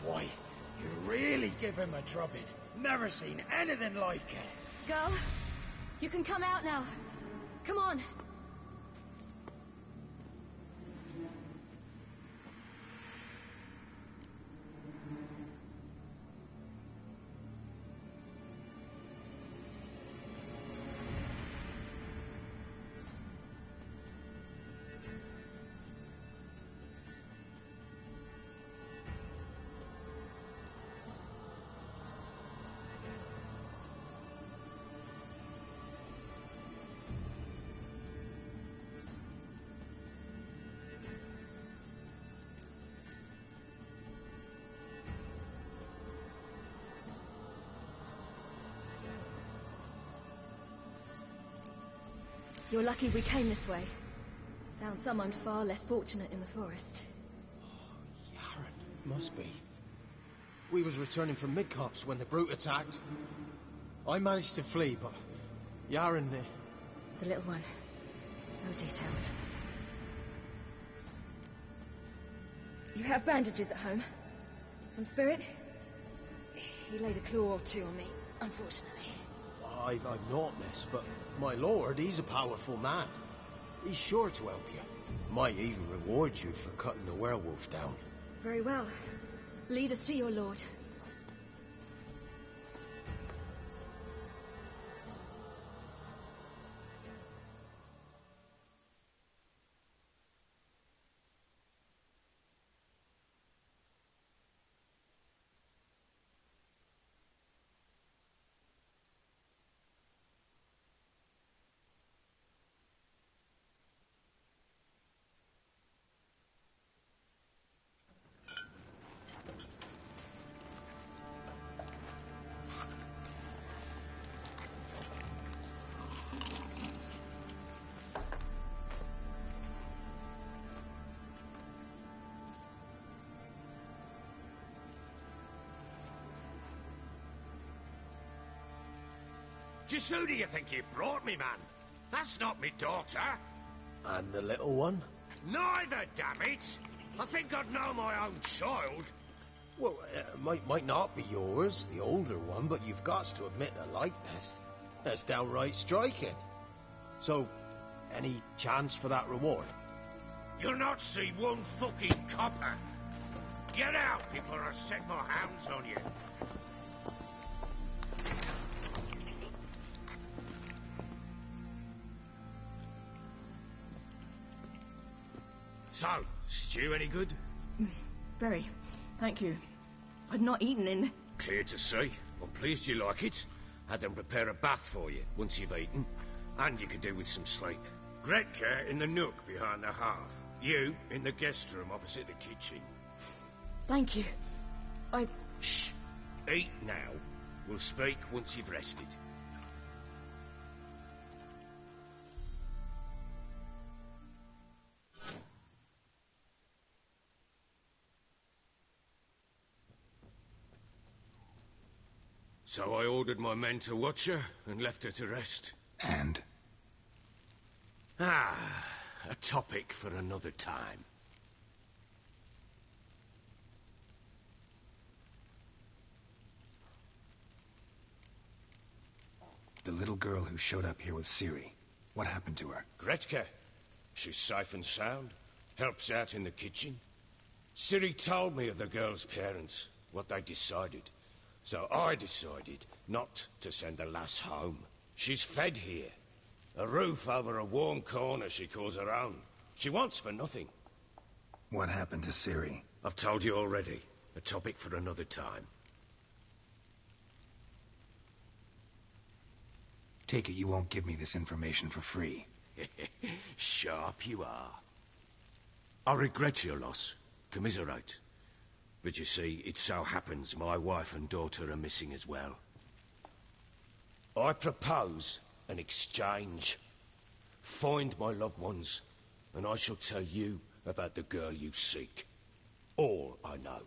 Boy, you really give him a drubbing. Never seen anything like it. Girl, you can come out now. Come on. You're lucky we came this way. Found someone far less fortunate in the forest. Yaren, must be. We was returning from Midcopse when the brute attacked. I managed to flee, but Yaren... The little one. No details. You have bandages at home? Some spirit? He laid a claw or two on me, unfortunately. I've naught, miss, but my lord, he's a powerful man. He's sure to help you. Might even reward you for cutting the werewolf down. Very well. Lead us to your lord. Just who do you think you brought me, man? That's not me daughter. And the little one? Neither, damn it! I think I'd know my own child. Well, might not be yours, the older one, but you've got to admit the likeness. That's downright striking. So, any chance for that reward? You'll not see one fucking copper. Get out before I set my hounds on you. So, stew any good? Very. Thank you. I'd not eaten in... Clear to see. I'm pleased you like it. Had them prepare a bath for you once you've eaten. And you could do with some sleep. Gretka in the nook behind the hearth. You in the guest room opposite the kitchen. Thank you. Shh. Eat now. We'll speak once you've rested. So I ordered my men to watch her and left her to rest. And? A topic for another time. The little girl who showed up here with Ciri. What happened to her? Gretka. She's safe and sound. Helps out in the kitchen. Ciri told me of the girl's parents, what they decided. So I decided not to send the lass home. She's fed here. A roof over a warm corner she calls her own. She wants for nothing. What happened to Ciri? I've told you already. A topic for another time. Take it you won't give me this information for free. Sharp you are. I regret your loss. Commiserate. But you see, it so happens my wife and daughter are missing as well. I propose an exchange. Find my loved ones, and I shall tell you about the girl you seek. All I know.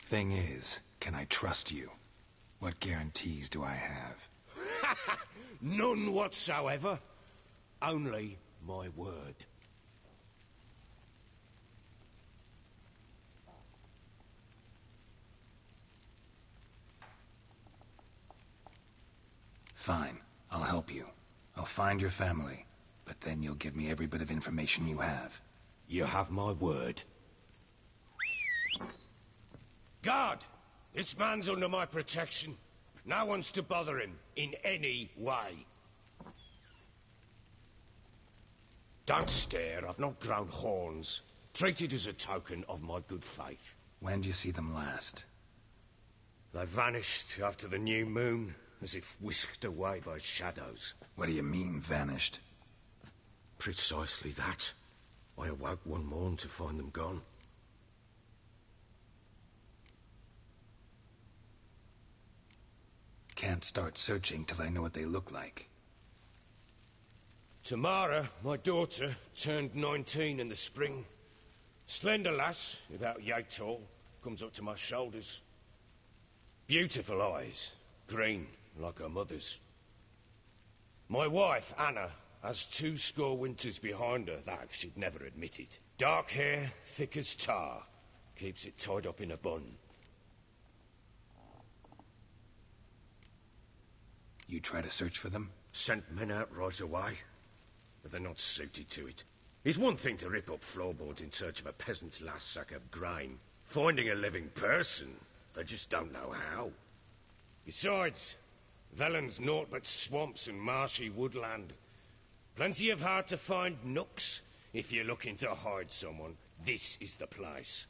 Thing is, can I trust you? What guarantees do I have? None whatsoever. Only my word. Fine, I'll help you. I'll find your family, but then you'll give me every bit of information you have. You have my word. Guard! This man's under my protection. No one's to bother him in any way. Don't stare, I've not grown horns. Treat it as a token of my good faith. When do you see them last? They vanished after the new moon, as if whisked away by shadows. What do you mean, vanished? Precisely that. I awoke one morn to find them gone. Can't start searching till I know what they look like. Tamara, my daughter, turned 19 in the spring. Slender lass, about yay tall, comes up to my shoulders. Beautiful eyes, green like her mother's. My wife, Anna, has 20 winters behind her, though she'd never admit it. Dark hair, thick as tar, keeps it tied up in a bun. You try to search for them? Sent men out right away, but they're not suited to it. It's one thing to rip up floorboards in search of a peasant's last sack of grain. Finding a living person, they just don't know how. Besides, Vellen's naught but swamps and marshy woodland. Plenty of hard-to-find nooks. If you're looking to hide someone, this is the place.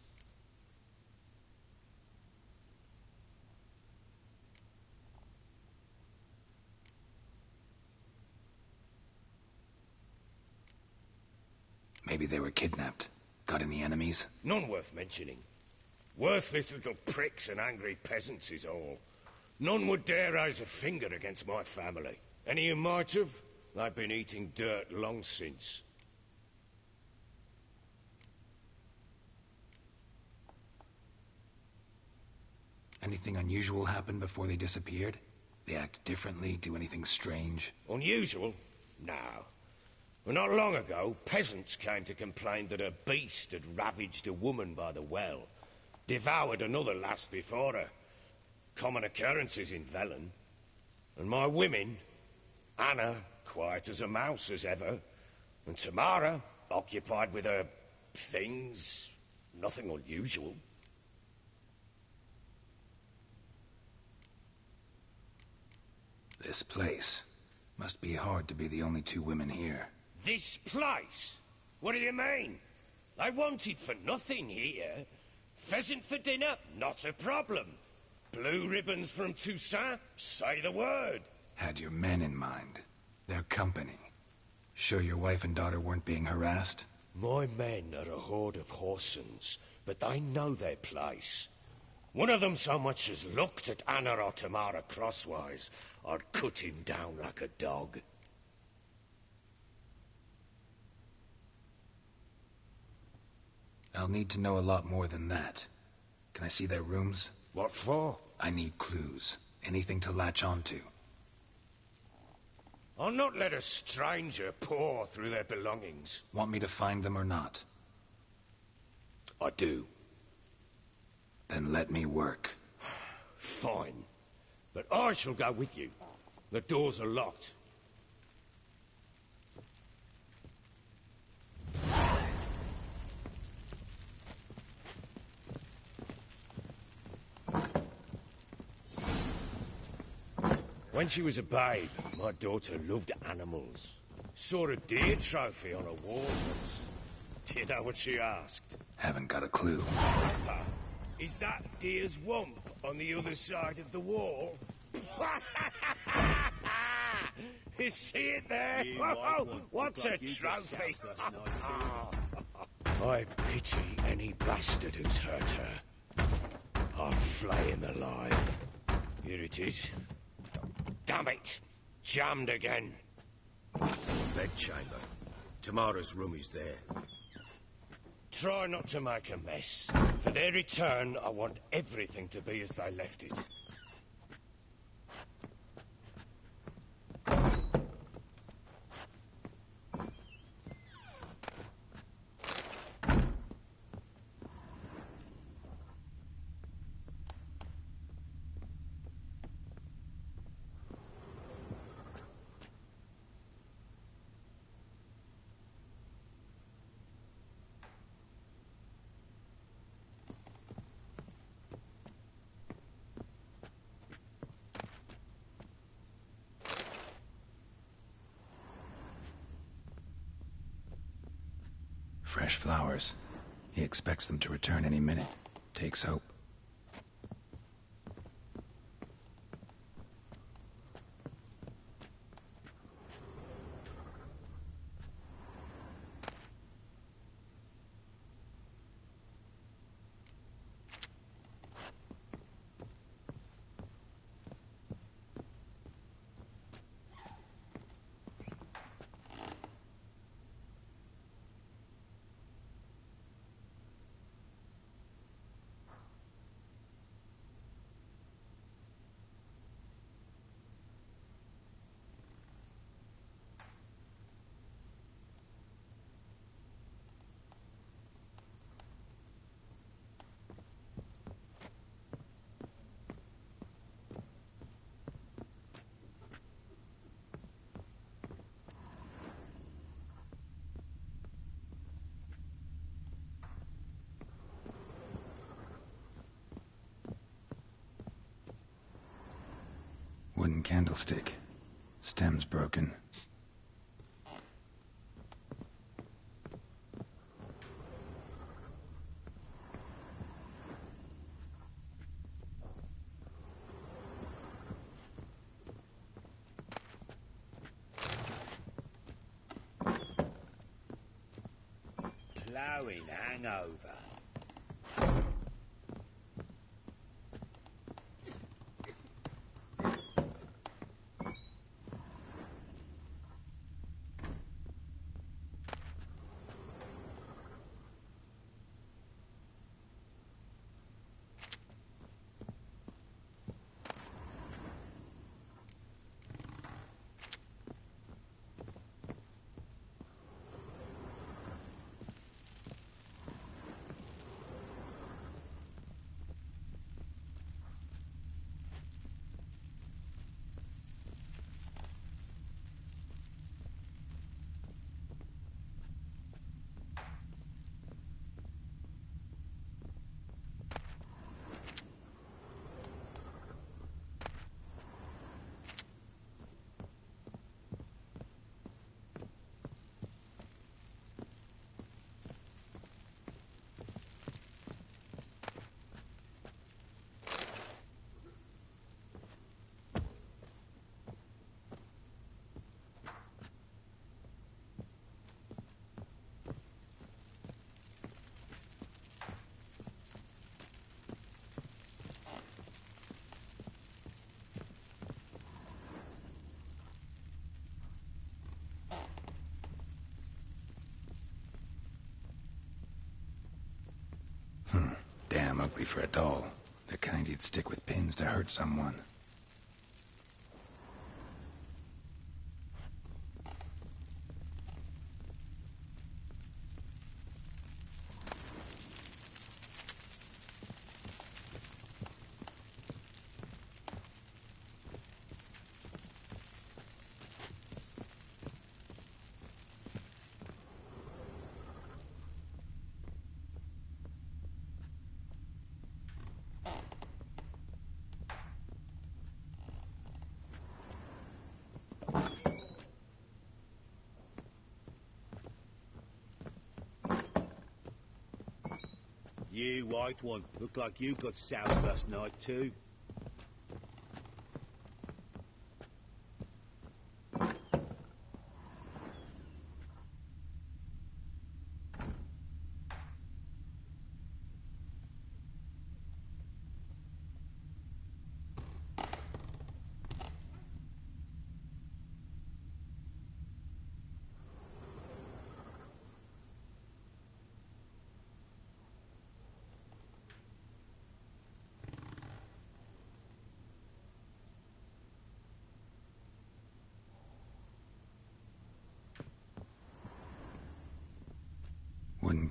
Maybe they were kidnapped. Got any enemies? None worth mentioning. Worthless little pricks and angry peasants is all. None would dare raise a finger against my family. Any who might have, they've been eating dirt long since. Anything unusual happen before they disappeared? They act differently, do anything strange? Unusual? No. Well, not long ago, peasants came to complain that a beast had ravaged a woman by the well. Devoured another lass before her. Common occurrences in Velen. And my women, Anna, quiet as a mouse as ever, and Tamara, occupied with her things, nothing unusual. This place. Must be hard to be the only 2 women here. This place? What do you mean? They wanted for nothing here. Pheasant for dinner? Not a problem. Blue ribbons from Toussaint? Say the word. Had your men in mind. Their company. Sure your wife and daughter weren't being harassed? My men are a horde of whoresons, but they know their place. One of them so much as looked at Anna or Tamara crosswise, I'd cut him down like a dog. I'll need to know a lot more than that. Can I see their rooms? What for? I need clues. Anything to latch onto. I'll not let a stranger pore through their belongings. Want me to find them or not? I do. Then let me work. Fine. But I shall go with you. The doors are locked. When she was a babe, my daughter loved animals. Saw a deer trophy on a wall once. Do you know what she asked? Haven't got a clue. Papa, is that deer's wump on the other side of the wall? You see it there? You white one What's look a like you got trophy? soused last night, too. I pity any bastard who's hurt her. I'll flay him alive. Here it is. Damn it! Jammed again. Bedchamber. Tamara's room is there. Try not to make a mess. For their return, I want everything to be as they left it. Fresh flowers. He expects them to return any minute. Takes hope. Wooden candlestick. Stem's broken. Ploughing hangover. Damn ugly for a doll. The kind you'd stick with pins to hurt someone. You white one look like you got soused last night, too.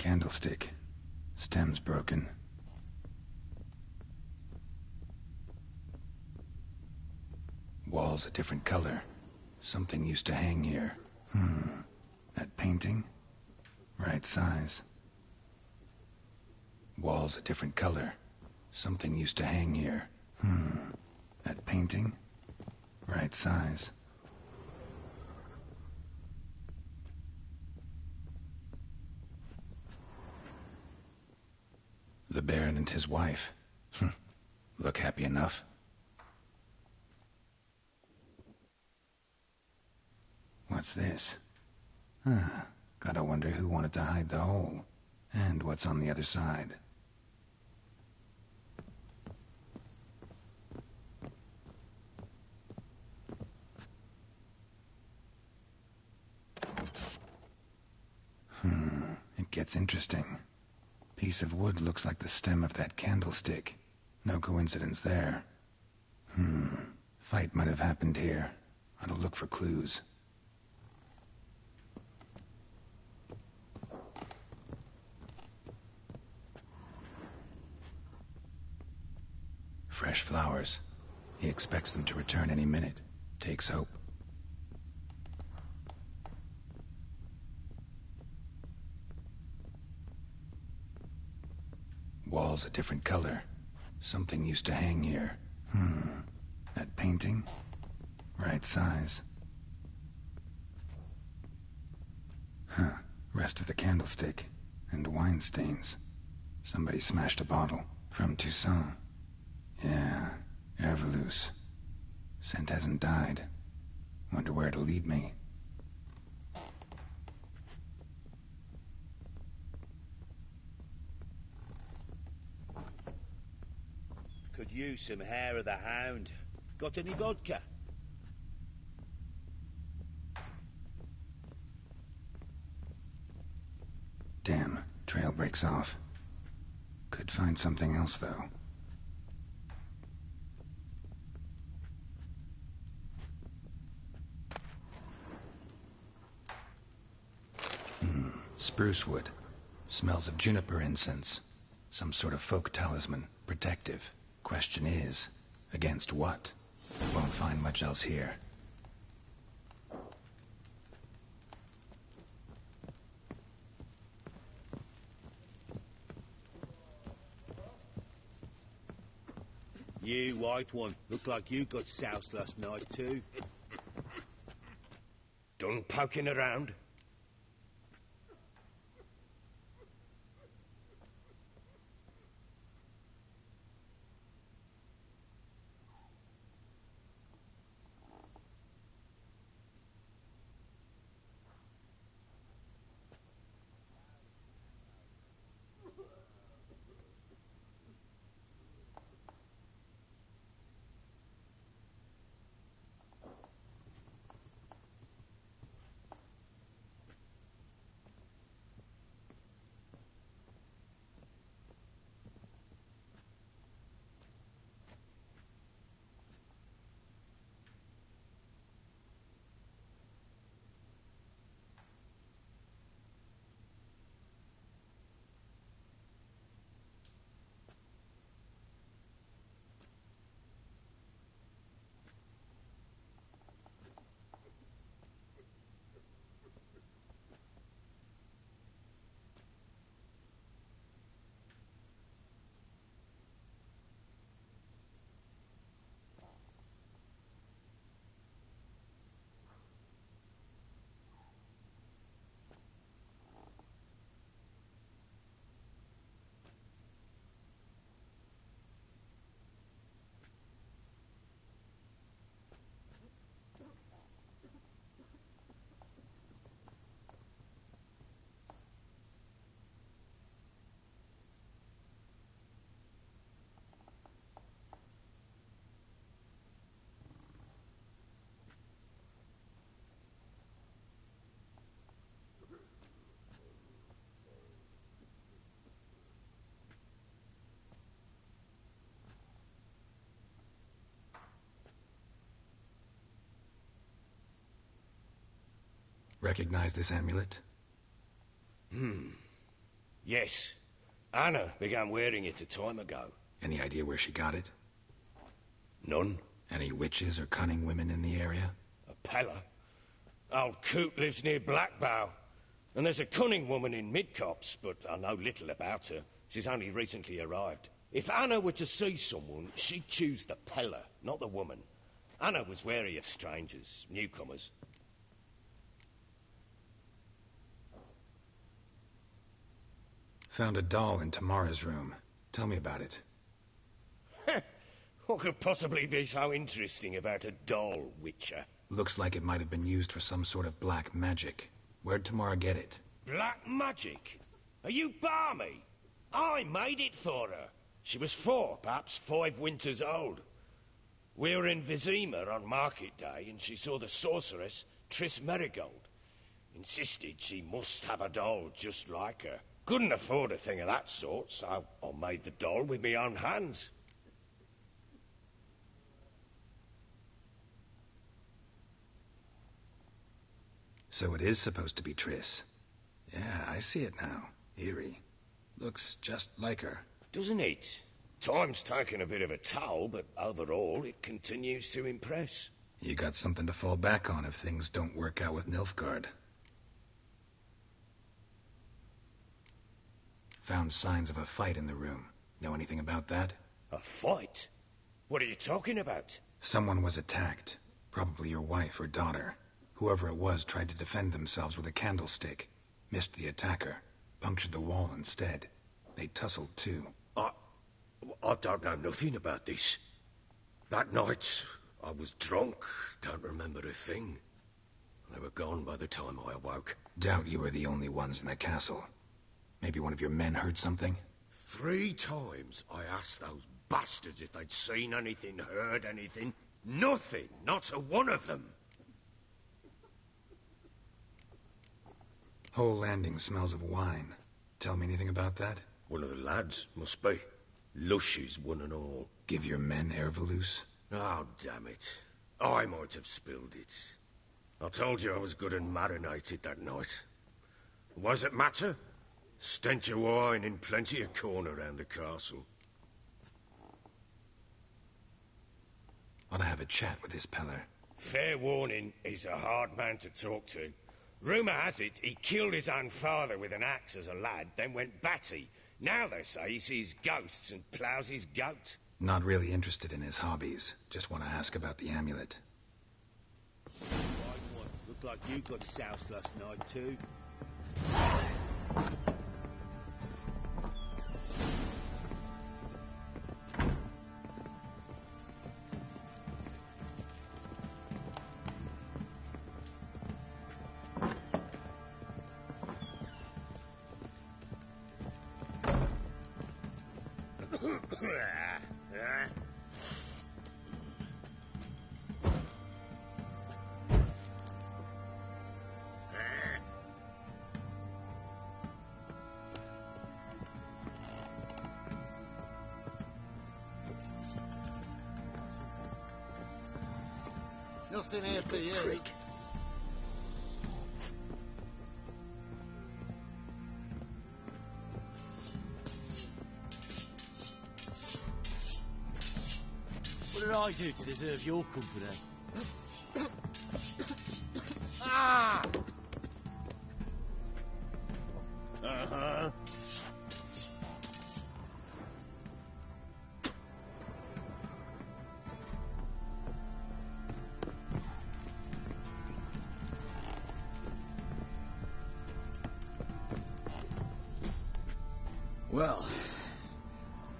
candlestick. Stem's broken. Wall's a different color. Something used to hang here. That painting? Right size. Wall's a different color. Something used to hang here. That painting? Right size. The Baron and his wife. Look happy enough. What's this? Gotta wonder who wanted to hide the hole. And what's on the other side. It gets interesting. Piece of wood looks like the stem of that candlestick. No coincidence there. Fight might have happened here. I'll look for clues. Fresh flowers. He expects them to return any minute. Takes hope. Wall's a different color. Something used to hang here. That painting? Right size. Rest of the candlestick. And wine stains. Somebody smashed a bottle. From Toussaint. Yeah, Herveloos. Scent hasn't died. Wonder where it'll lead me. Could use some hair of the hound. Got any vodka? Damn, trail breaks off. Could find something else, though. Spruce wood. Smells of juniper incense. Some sort of folk talisman. Protective. Question is, against what? Won't find much else here. You, white one, look like you got soused last night too. Done poking around? Recognize this amulet? Yes. Anna began wearing it a time ago. Any idea where she got it? None. Any witches or cunning women in the area? A Pella. Old Coot lives near Blackbow. And there's a cunning woman in Midcopse, but I know little about her. She's only recently arrived. If Anna were to see someone, she'd choose the Pella, not the woman. Anna was wary of strangers, newcomers. Found a doll in Tamara's room. Tell me about it. What could possibly be so interesting about a doll, Witcher? Looks like it might have been used for some sort of black magic. Where'd Tamara get it? Black magic? Are you balmy? I made it for her. She was 4, perhaps 5 winters old. We were in Vizima on market day, and she saw the sorceress, Triss Merigold. Insisted she must have a doll just like her. Couldn't afford a thing of that sort, so I made the doll with my own hands. So it is supposed to be Triss. Yeah, I see it now. Eerie. Looks just like her. Doesn't it? Time's taken a bit of a toll, but overall it continues to impress. You got something to fall back on if things don't work out with Nilfgaard. Found signs of a fight in the room. Know anything about that? A fight? What are you talking about? Someone was attacked. Probably your wife or daughter. Whoever it was tried to defend themselves with a candlestick. Missed the attacker. Punctured the wall instead. They tussled too. I don't know nothing about this. That night, I was drunk. Don't remember a thing. They were gone by the time I awoke. Doubt you were the only ones in the castle. Maybe one of your men heard something? 3 times I asked those bastards if they'd seen anything, heard anything. Nothing. Not a one of them. Whole landing smells of wine. Tell me anything about that? One of the lads, must be. Lushes, one and all. Give your men Ervelus? Oh, damn it. I might have spilled it. I told you I was good and marinated that night. What does it matter? Stench of wine in plenty of corn around the castle. Ought to have a chat with this Peller. Fair warning, he's a hard man to talk to. Rumour has it he killed his own father with an axe as a lad, then went batty. Now they say he sees ghosts and ploughs his goat. Not really interested in his hobbies. Just want to ask about the amulet. Looked like you got soused last night, too. Nothing here for you. Freak. What did I do to deserve your company? Ah! Uh-huh. Well,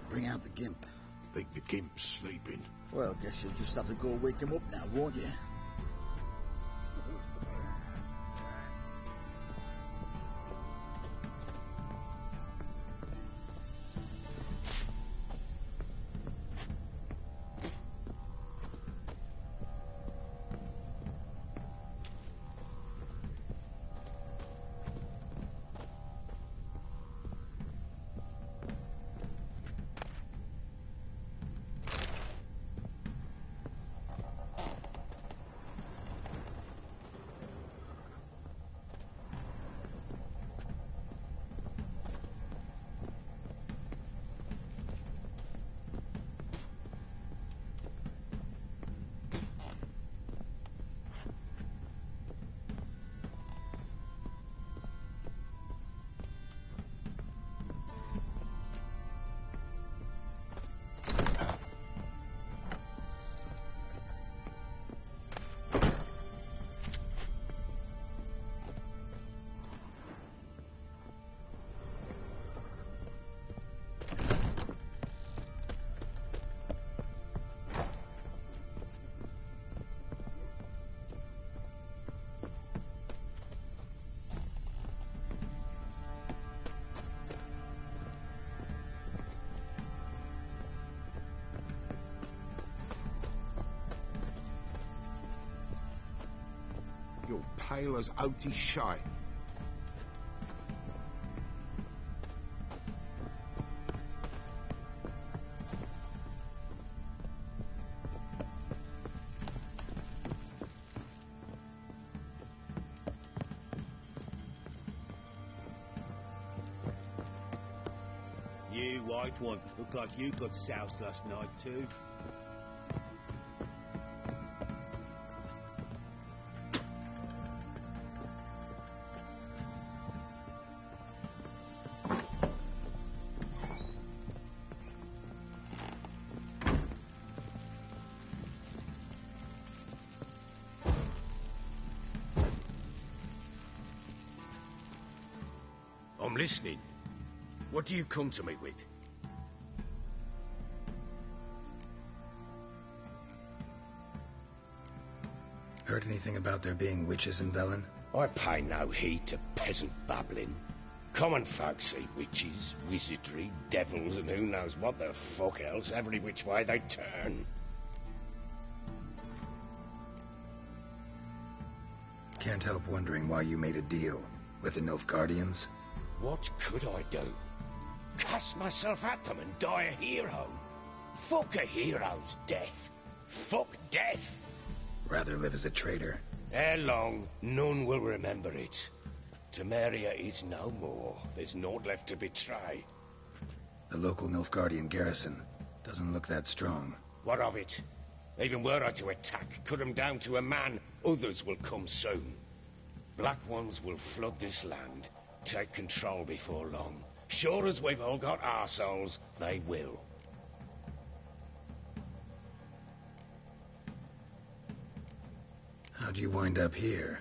bring out the gimp. Think the gimp's sleeping? Well, guess you'll just have to go wake him up now, won't you? You're pale as outy shite. You white one, look like you got soused last night too. I'm listening. What do you come to me with? Heard anything about there being witches in Velen? I pay no heed to peasant babbling. Common folk see witches, wizardry, devils, and who knows what the fuck else every which way they turn. Can't help wondering why you made a deal with the Nilfgaardians. What could I do? Cast myself at them and die a hero? Fuck a hero's death. Fuck death. Rather live as a traitor. Ere long, none will remember it. Temeria is no more. There's naught left to betray. The local Nilfgaardian garrison doesn't look that strong. What of it? Even were I to attack, cut them down to a man, others will come soon. Black ones will flood this land, take control before long. Sure as we've all got arseholes, they will. How'd you wind up here?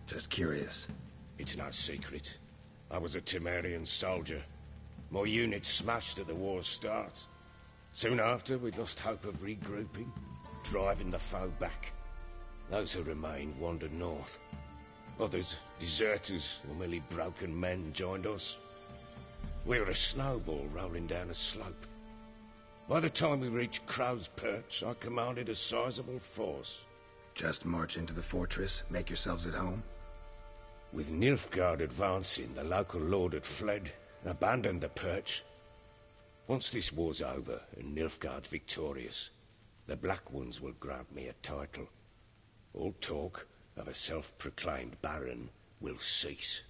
Just curious. It's no secret. I was a Temerian soldier. My unit smashed at the war's start. Soon after, we lost hope of regrouping, driving the foe back. Those who remained wandered north. Others, deserters or merely broken men, joined us. We were a snowball rolling down a slope. By the time we reached Crow's Perch, I commanded a sizable force. Just march into the fortress, make yourselves at home? With Nilfgaard advancing, the local lord had fled, abandoned the perch. Once this war's over and Nilfgaard's victorious, the Black Ones will grant me a title. All talk of a self-proclaimed baron will cease.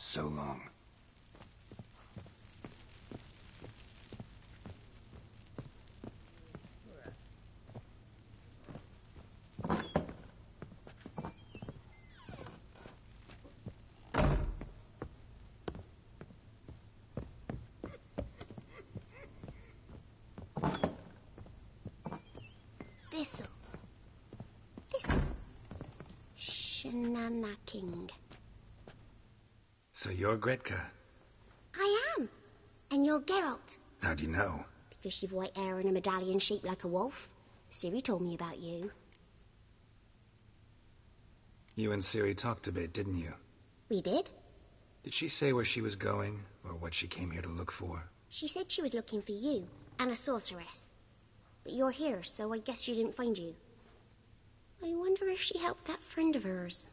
So long. Thistle. Shenanaking. So you're Gretka? I am. And you're Geralt. How do you know? Because you've white hair and a medallion shaped like a wolf. Ciri told me about you. You and Ciri talked a bit, didn't you? We did. Did she say where she was going, or what she came here to look for? She said she was looking for you, and a sorceress. But you're here, so I guess she didn't find you. I wonder if she helped that friend of hers.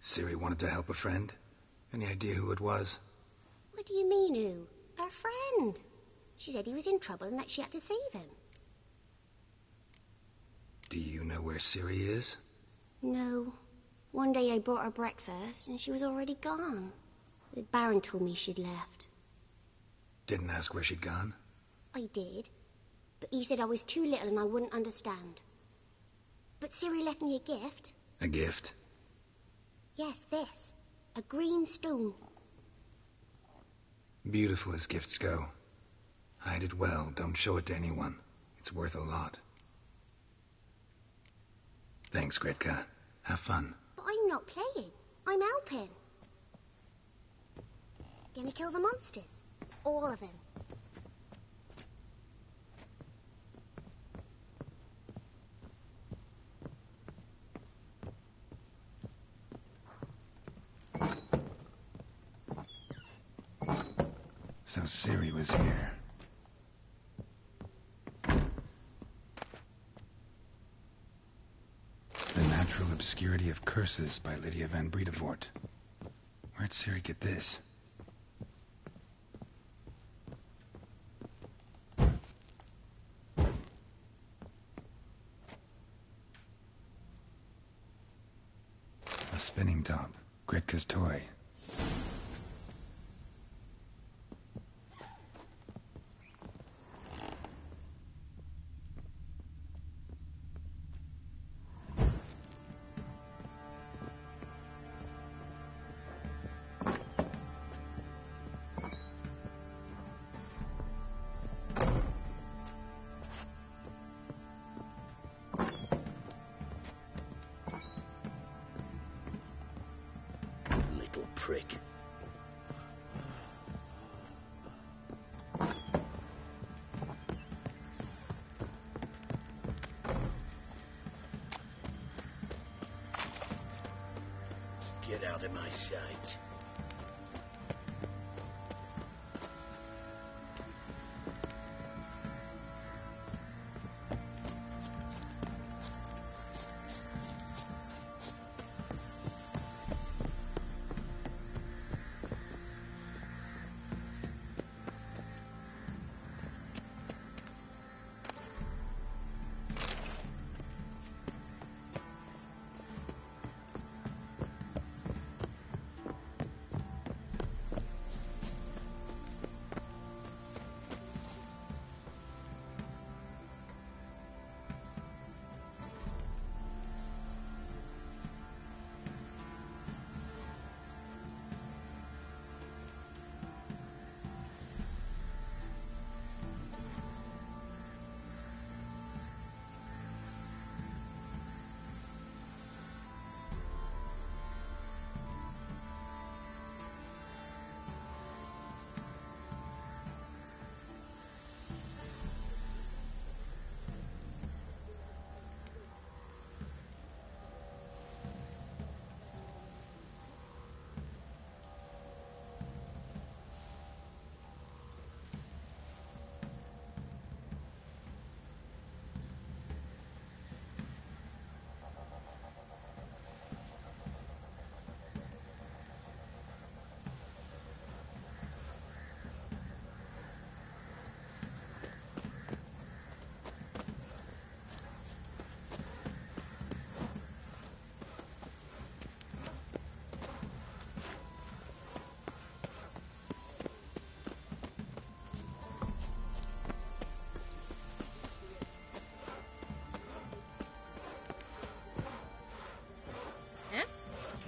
Ciri wanted to help a friend? Any idea who it was? What do you mean, who? Her friend. She said he was in trouble and that she had to save him. Do you know where Ciri is? No. One day I brought her breakfast and she was already gone. The Baron told me she'd left. Didn't ask where she'd gone? I did. But he said I was too little and I wouldn't understand. But Ciri left me a gift. A gift? Yes, this. A green stone. Beautiful as gifts go. Hide it well, don't show it to anyone. It's worth a lot. Thanks, Gretka. Have fun. But I'm not playing. I'm helping. Gonna kill the monsters. All of them. So Ciri was here. The Natural Obscurity of Curses by Lydia van Bredevoort. Where'd Ciri get this? A spinning top. Gretka's toy. Little prick. Get out of my sight.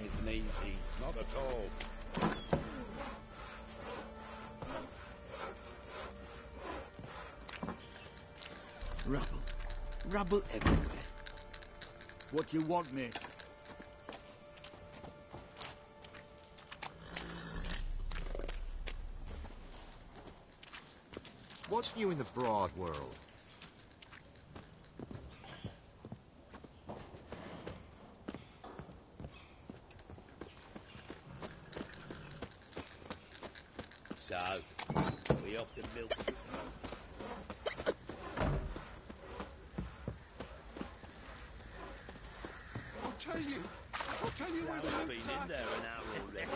Isn't easy. Not at all. Rubble. Rubble everywhere. What do you want, mate? What's new in the broad world? So, we off to milk. I'll tell you where the I've loot's been at. in there an hour already.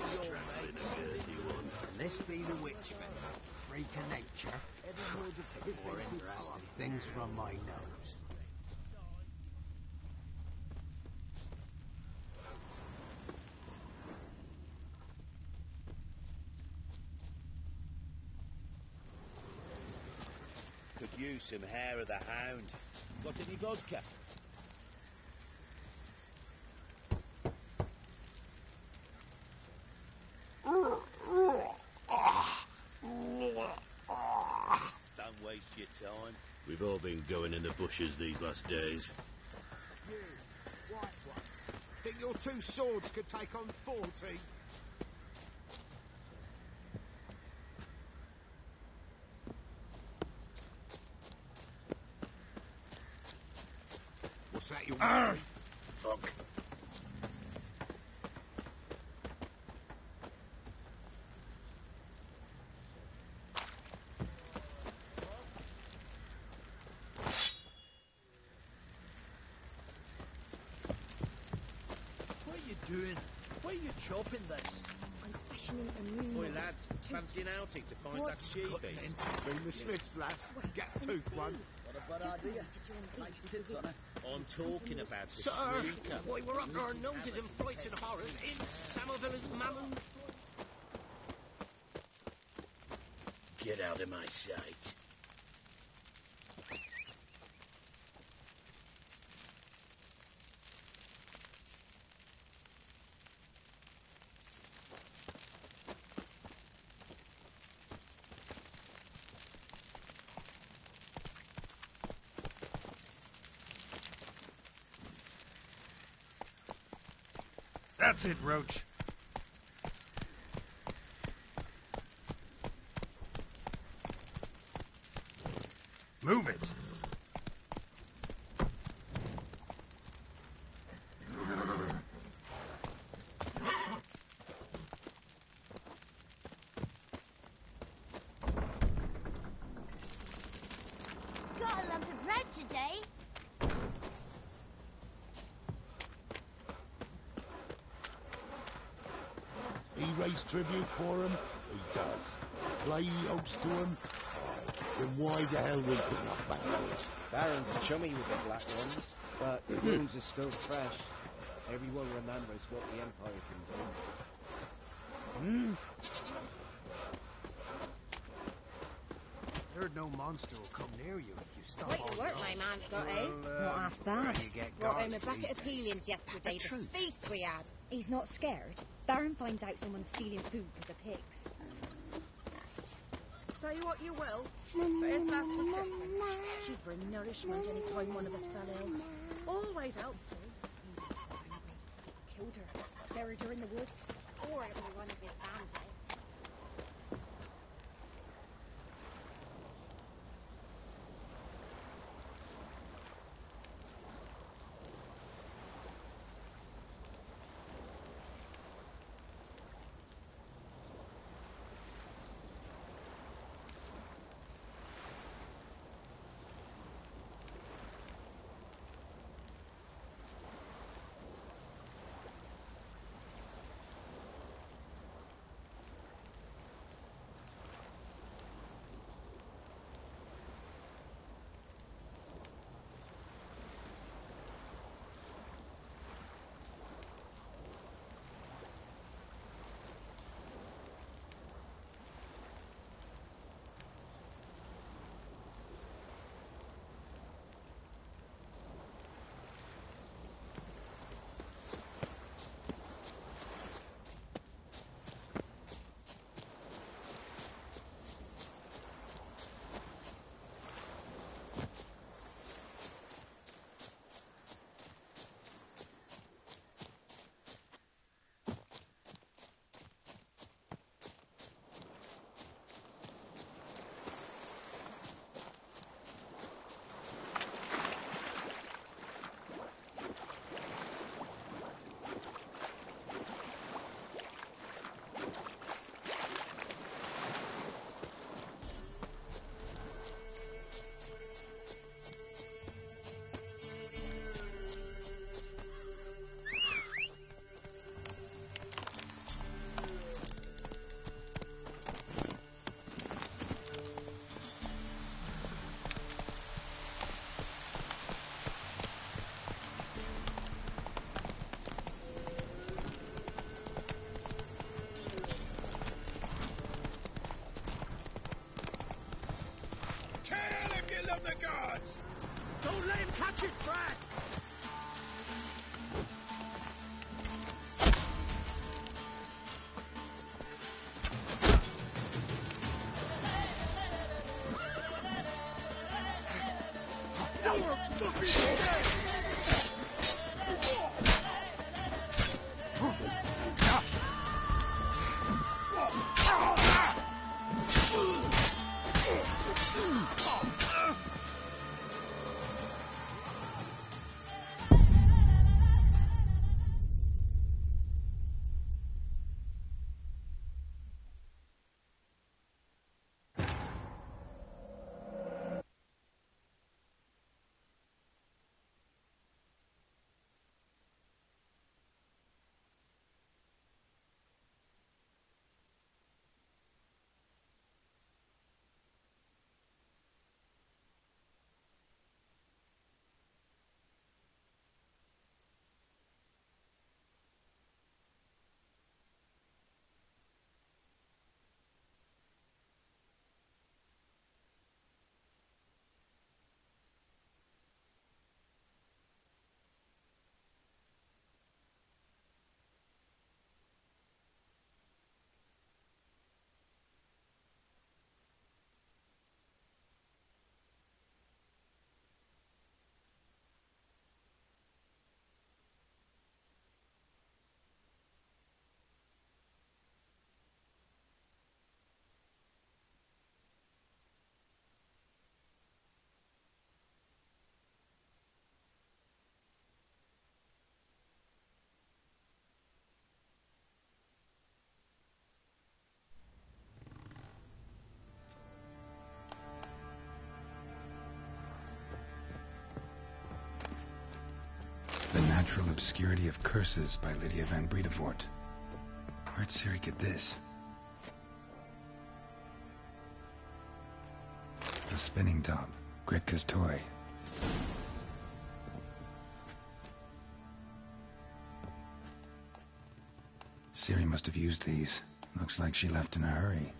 Strangling a dirty one. And this be the witchman, freak of nature. More interesting things from my nose. Could use some hair of the hound. Got any vodka? Don't waste your time. We've all been going in the bushes these last days. You, white one. Think your two swords could take on 40? What's that you want? Fuck. doing? Why are you chopping this? I'm fashioning a new... Boy, lads, fancy an outing to find that she-beast? Bring the Smiths, lads. Get a tooth one. What a bad idea. Nice tits on it. I'm talking about the Sir, snooker. why, we're up our noses in frights and horrors in Samovilla's mammon. Get out of my sight. That's it, Roach. Move it. Got a lump of bread today. He raised tribute for him? He does. Play host to him? Then why the hell we putting up barrels? Baron's chummy with the black ones, but his wounds are still fresh. Everyone remembers what the Empire can do. Heard no monster will come near you if you stop Quite on the work your own. my man's got, Well, Not half bad. you get Brought home a garlic bucket these of peelings yesterday, The truth. the feast we had. He's not scared. Baron finds out someone's stealing food for the pigs. Say what you will, but his lass was different. She'd bring nourishment any time one of us fell ill. Always helpful. Killed her. Buried her in the woods. Or it'll be one of his bandits. Of the gods! Don't let him catch his breath! Natural Obscurity of Curses by Lydia van Bredevoort. Where'd Siri get this? The spinning top. Gretka's toy. Siri must have used these. Looks like she left in a hurry.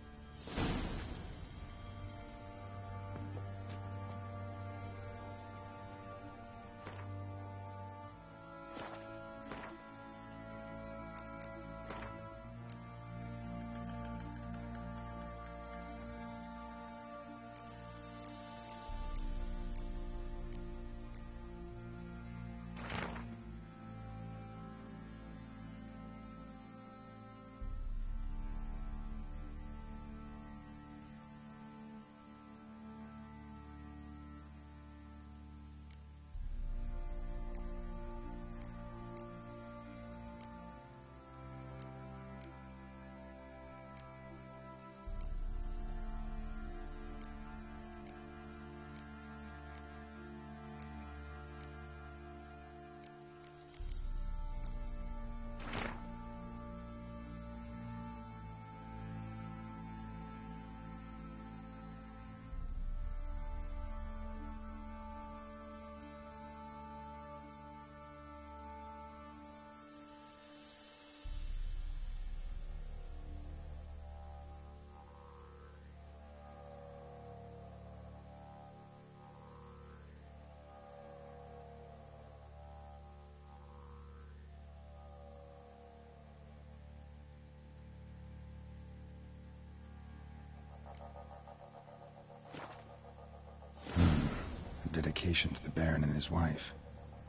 Dedication to the Baron and his wife.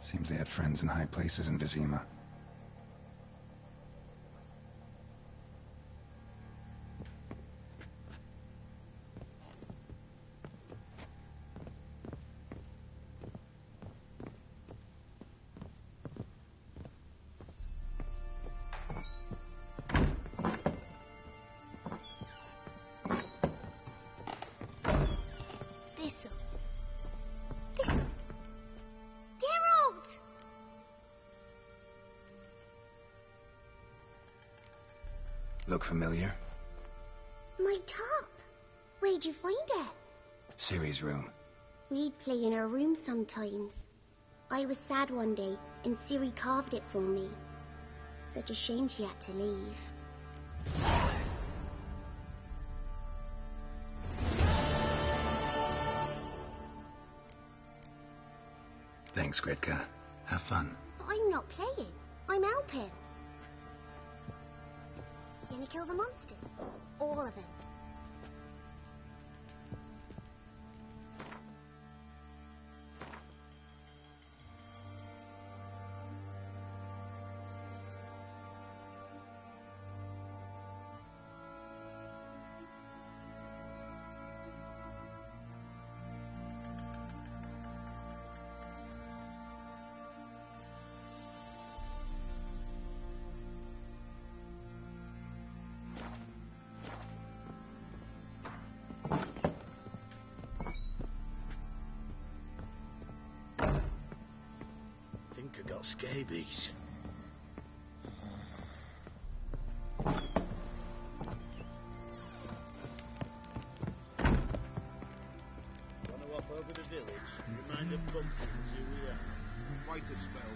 Seems they had friends in high places in Vizima. Look familiar? My top. Where'd you find it? Ciri's room. We'd play in her room sometimes. I was sad one day, and Ciri carved it for me. Such a shame she had to leave. Thanks, Gretka. Have fun. But I'm not playing. I'm helping. Gonna kill the monsters? All of them. I got scabies. Wanna walk over the village? Remind the pumpkins who we are. Wait a spell.